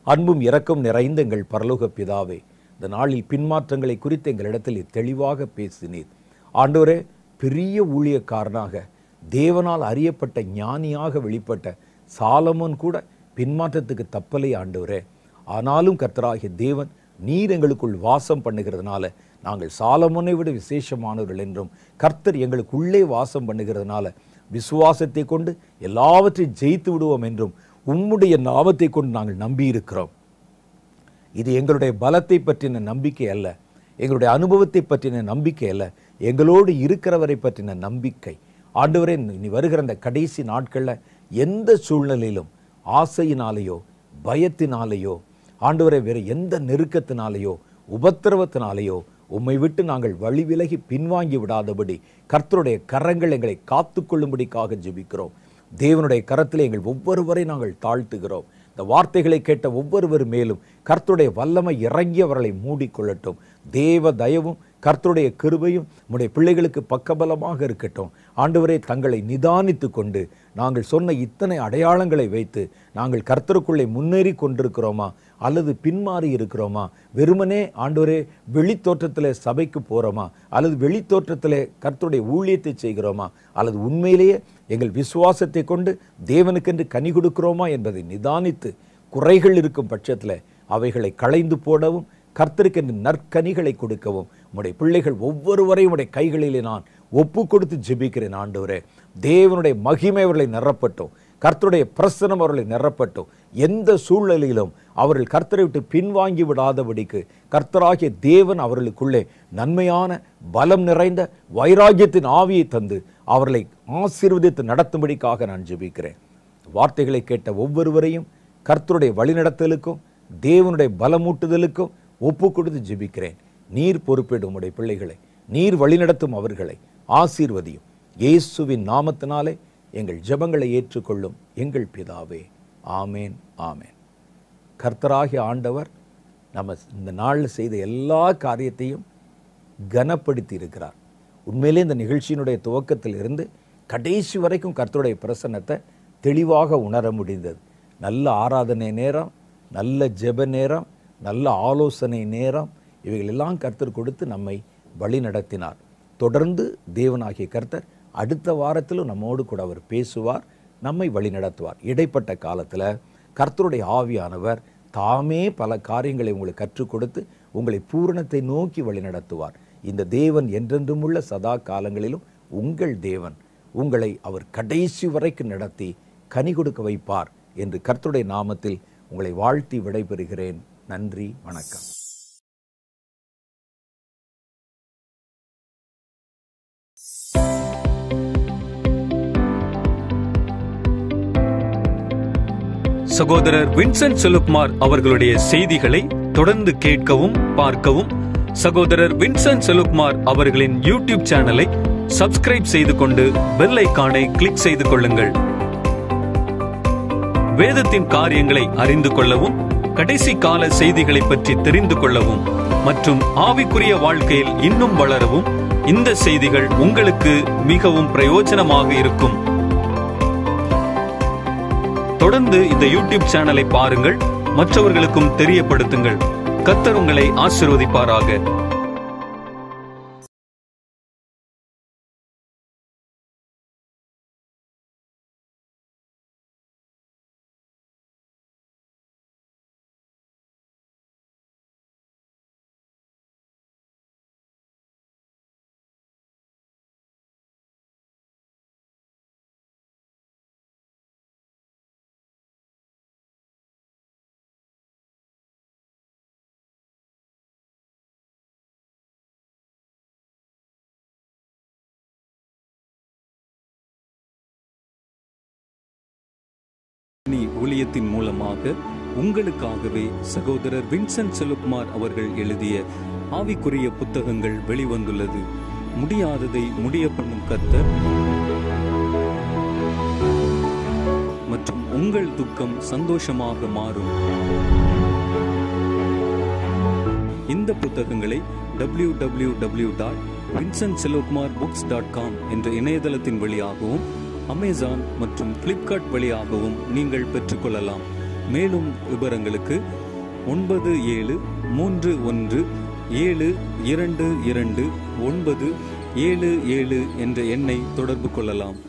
[SPEAKER 1] அன்பும் இரக்கம் நிறைந்த எங்கள் பரலோக பிதாவே, இந்த நாளில் பின்மாற்றங்களை குறித்து எங்களிடத்தில் தெளிவாக பேசினீர். ஆண்டவரே, பெரிய ஊழியக்காரனாக தேவனால் அறியப்பட்ட ஞானியாக வெளிப்பட்ட சாலமோன் கூட பின்மாற்றத்துக்கு தப்பலை ஆண்டவரே. ஆனாலும் கர்த்தராகிய தேவன் நீர் எங்களுக்குள் வாசம் பண்ணுகிறதுனால நாங்கள் சாலமோனை விட விசேஷமானவர்கள் என்றும், கர்த்தர் எங்களுக்குள்ளே வாசம் பண்ணுகிறதுனால விசுவாசத்தை கொண்டு எல்லாவற்றையும் ஜெயித்து விடுவோம் என்றும் உம்முடைய நாமத்தை கொண்டு நாங்கள் நம்பியிருக்கிறோம். இது எங்களுடைய பலத்தை பற்றின நம்பிக்கை அல்ல, எங்களுடைய அனுபவத்தை பற்றின நம்பிக்கை அல்ல, எங்களோடு இருக்கிறவரை பற்றின நம்பிக்கை. ஆண்டவரே, இனி வருகிற அந்த கடைசி நாட்களில் எந்த சூழ்நிலையிலும் ஆசையினாலேயோ பயத்தினாலேயோ ஆண்டவரே வேறு எந்த நெருக்கத்தினாலேயோ உபத்திரவத்தினாலேயோ உம்மை விட்டு நாங்கள் வழி விலகி பின்வாங்கி விடாதபடி கர்த்தருடைய கரங்கள் எங்களை காத்து கொள்ளும்படிக்காக ஜெபிக்கிறோம். தேவனுடைய கரத்தில் எங்கள் ஒவ்வொருவரை நாங்கள் தாழ்த்துகிறோம். இந்த வார்த்தைகளை கேட்ட ஒவ்வொருவர் மேலும் கர்த்தருடைய வல்லமை இறங்கி அவர்களை மூடிக்கொள்ளட்டும். தேவ தயவும் கர்த்தருடைய கிருபையும் நம்முடைய பிள்ளைகளுக்கு பக்கபலமாக இருக்கட்டும். ஆண்டவரே, தங்களை நிதானித்து கொண்டு நாங்கள் சொன்ன இத்தனை அடையாளங்களை வைத்து நாங்கள் கர்த்தருக்குள்ளே முன்னேறி கொண்டிருக்கிறோமா அல்லது பின்மாறி இருக்கிறோமா? வெறுமனே ஆண்டவரே வெளித்தோற்றத்தில் சபைக்கு போகிறோமா அல்லது வெளித்தோற்றத்தில் கர்த்தருடைய ஊழியத்தை செய்கிறோமா அல்லது உண்மையிலேயே எங்கள் விசுவாசத்தை கொண்டு தேவனுக்கென்று கனி கொடுக்கிறோமா என்பதை நிதானித்து குறைகள் இருக்கும் பட்சத்தில் அவைகளை களைந்து போடவும் கர்த்தருக்கென்று நற்கனிகளை கொடுக்கவும் உம்முடைய பிள்ளைகள் ஒவ்வொருவரையும் உடைய கைகளிலே நான் ஒப்பு கொடுத்து ஜெபிக்கிறேன். ஆண்டவரே, தேவனுடைய மகிமை அவர்களை நிரப்பட்டும், கர்த்தருடைய பிரசனம் அவர்களை நிரப்பட்டும். எந்த சூழ்நிலையிலும் அவர்கள் கர்த்தரை விட்டு பின்வாங்கி விடாதபடிக்கு கர்த்தராகிய தேவன் அவர்களுக்குள்ளே நன்மையான பலம் நிறைந்த வைராக்கியத்தின் ஆவியை தந்து அவர்களை ஆசீர்வதித்து நடத்தும்படிக்காக நான் ஜெபிக்கிறேன். வார்த்தைகளை கேட்ட ஒவ்வொருவரையும் கர்த்தருடைய வழிநடத்தலுக்கும் தேவனுடைய பலமூட்டுதலுக்கும் ஒப்பு கொடுத்து ஜெபிக்கிறேன். நீர் பொறுப்பேடும் உடைய பிள்ளைகளை, நீர் வழிநடத்தும் அவர்களை ஆசீர்வதியும். இயேசுவின் நாமத்தினாலே எங்கள் ஜெபங்களை ஏற்றுக்கொள்ளும் எங்கள் பிதாவே. ஆமேன், ஆமேன். கர்த்தராகிய ஆண்டவர் நம்ம இந்த நாளில் செய்த எல்லா காரியத்தையும் கனப்படுத்தி இருக்கிறார். உண்மையிலே இந்த நிகழ்ச்சியினுடைய துவக்கத்தில் இருந்து கடைசி வரைக்கும் கர்த்தருடைய பிரசன்னத்தை தெளிவாக உணர முடிந்தது. நல்ல ஆராதனை நேரம், நல்ல ஜெப நேரம், நல்ல ஆலோசனை நேரம், இவைகளெல்லாம் கர்த்தர் கொடுத்து நம்மை வழி நடத்தினார். தொடர்ந்து தேவனாகிய கர்த்தர் அடுத்த வாரத்திலும் நம்மோடு கூட அவர் பேசுவார், நம்மை வழி நடத்துவார். இடைப்பட்ட காலத்தில் கர்த்தருடைய ஆவியானவர் தாமே பல காரியங்களை உங்களுக்கு கற்றுக் கொடுத்து உங்களை பூரணத்தை நோக்கி வழி நடத்துவார். இந்த தேவன் என்றென்றும் உள்ள சதா காலங்களிலும் உங்கள் தேவன். உங்களை அவர் கடைசி வரைக்கும் நடத்தி கனி கொடுக்க வைப்பார் என்று கர்த்தருடைய நாமத்தில் உங்களை வாழ்த்தி விடைபெறுகிறேன். நன்றி, வணக்கம்.
[SPEAKER 2] சகோதரர் வின்சென்ட் செலுப்மார் அவர்களுடைய செய்திகளை தொடர்ந்து கேட்கவும் பார்க்கவும் சகோதரர் வின்சென்ட் செலுப்மார் அவர்களின் யூடியூப் சேனலை சப்ஸ்கிரைப் செய்து கொண்டு பெல் ஐகானை கிளிக் செய்து கொள்ளுங்கள். வேதத்தின் காரியங்களை அறிந்து கொள்ளவும், கடைசி கால செய்திகளை பற்றி தெரிந்து கொள்ளவும் மற்றும் ஆவிக்குரிய வாழ்க்கையில் இன்னும் வளரவும் இந்த செய்திகள் உங்களுக்கு மிகவும் பிரயோஜனமாக இருக்கும். தொடர்ந்து இந்த யூடியூப் சேனலை பாருங்கள், மற்றவர்களுக்கும் தெரியப்படுத்துங்கள். கர்த்தர் உங்களை ஆசீர்வதிப்பாராக. ஊழியத்தின் மூலமாக உங்களுக்காகவே சகோதரர் வின்சென்ட் செலுப்மார் அவர்கள் எழுதிய ஆவிக்குரிய புத்தகங்கள் வெளிவந்துள்ளது. முடியாததை முடிய பண்ணும் கர்த்தர் மற்றும் உங்கள் துக்கம் சந்தோஷமாக மாறும். இந்த புத்தகங்களை www.vincentselupmarbooks.com என்ற இணையதளத்தின் வழியாகவும் அமேசான் மற்றும் பிளிப்கார்ட் வழியாகவும் நீங்கள் பெற்றுக்கொள்ளலாம். மேலும் விவரங்களுக்கு 9731722977 என்ற எண்ணை தொடர்பு கொள்ளலாம்.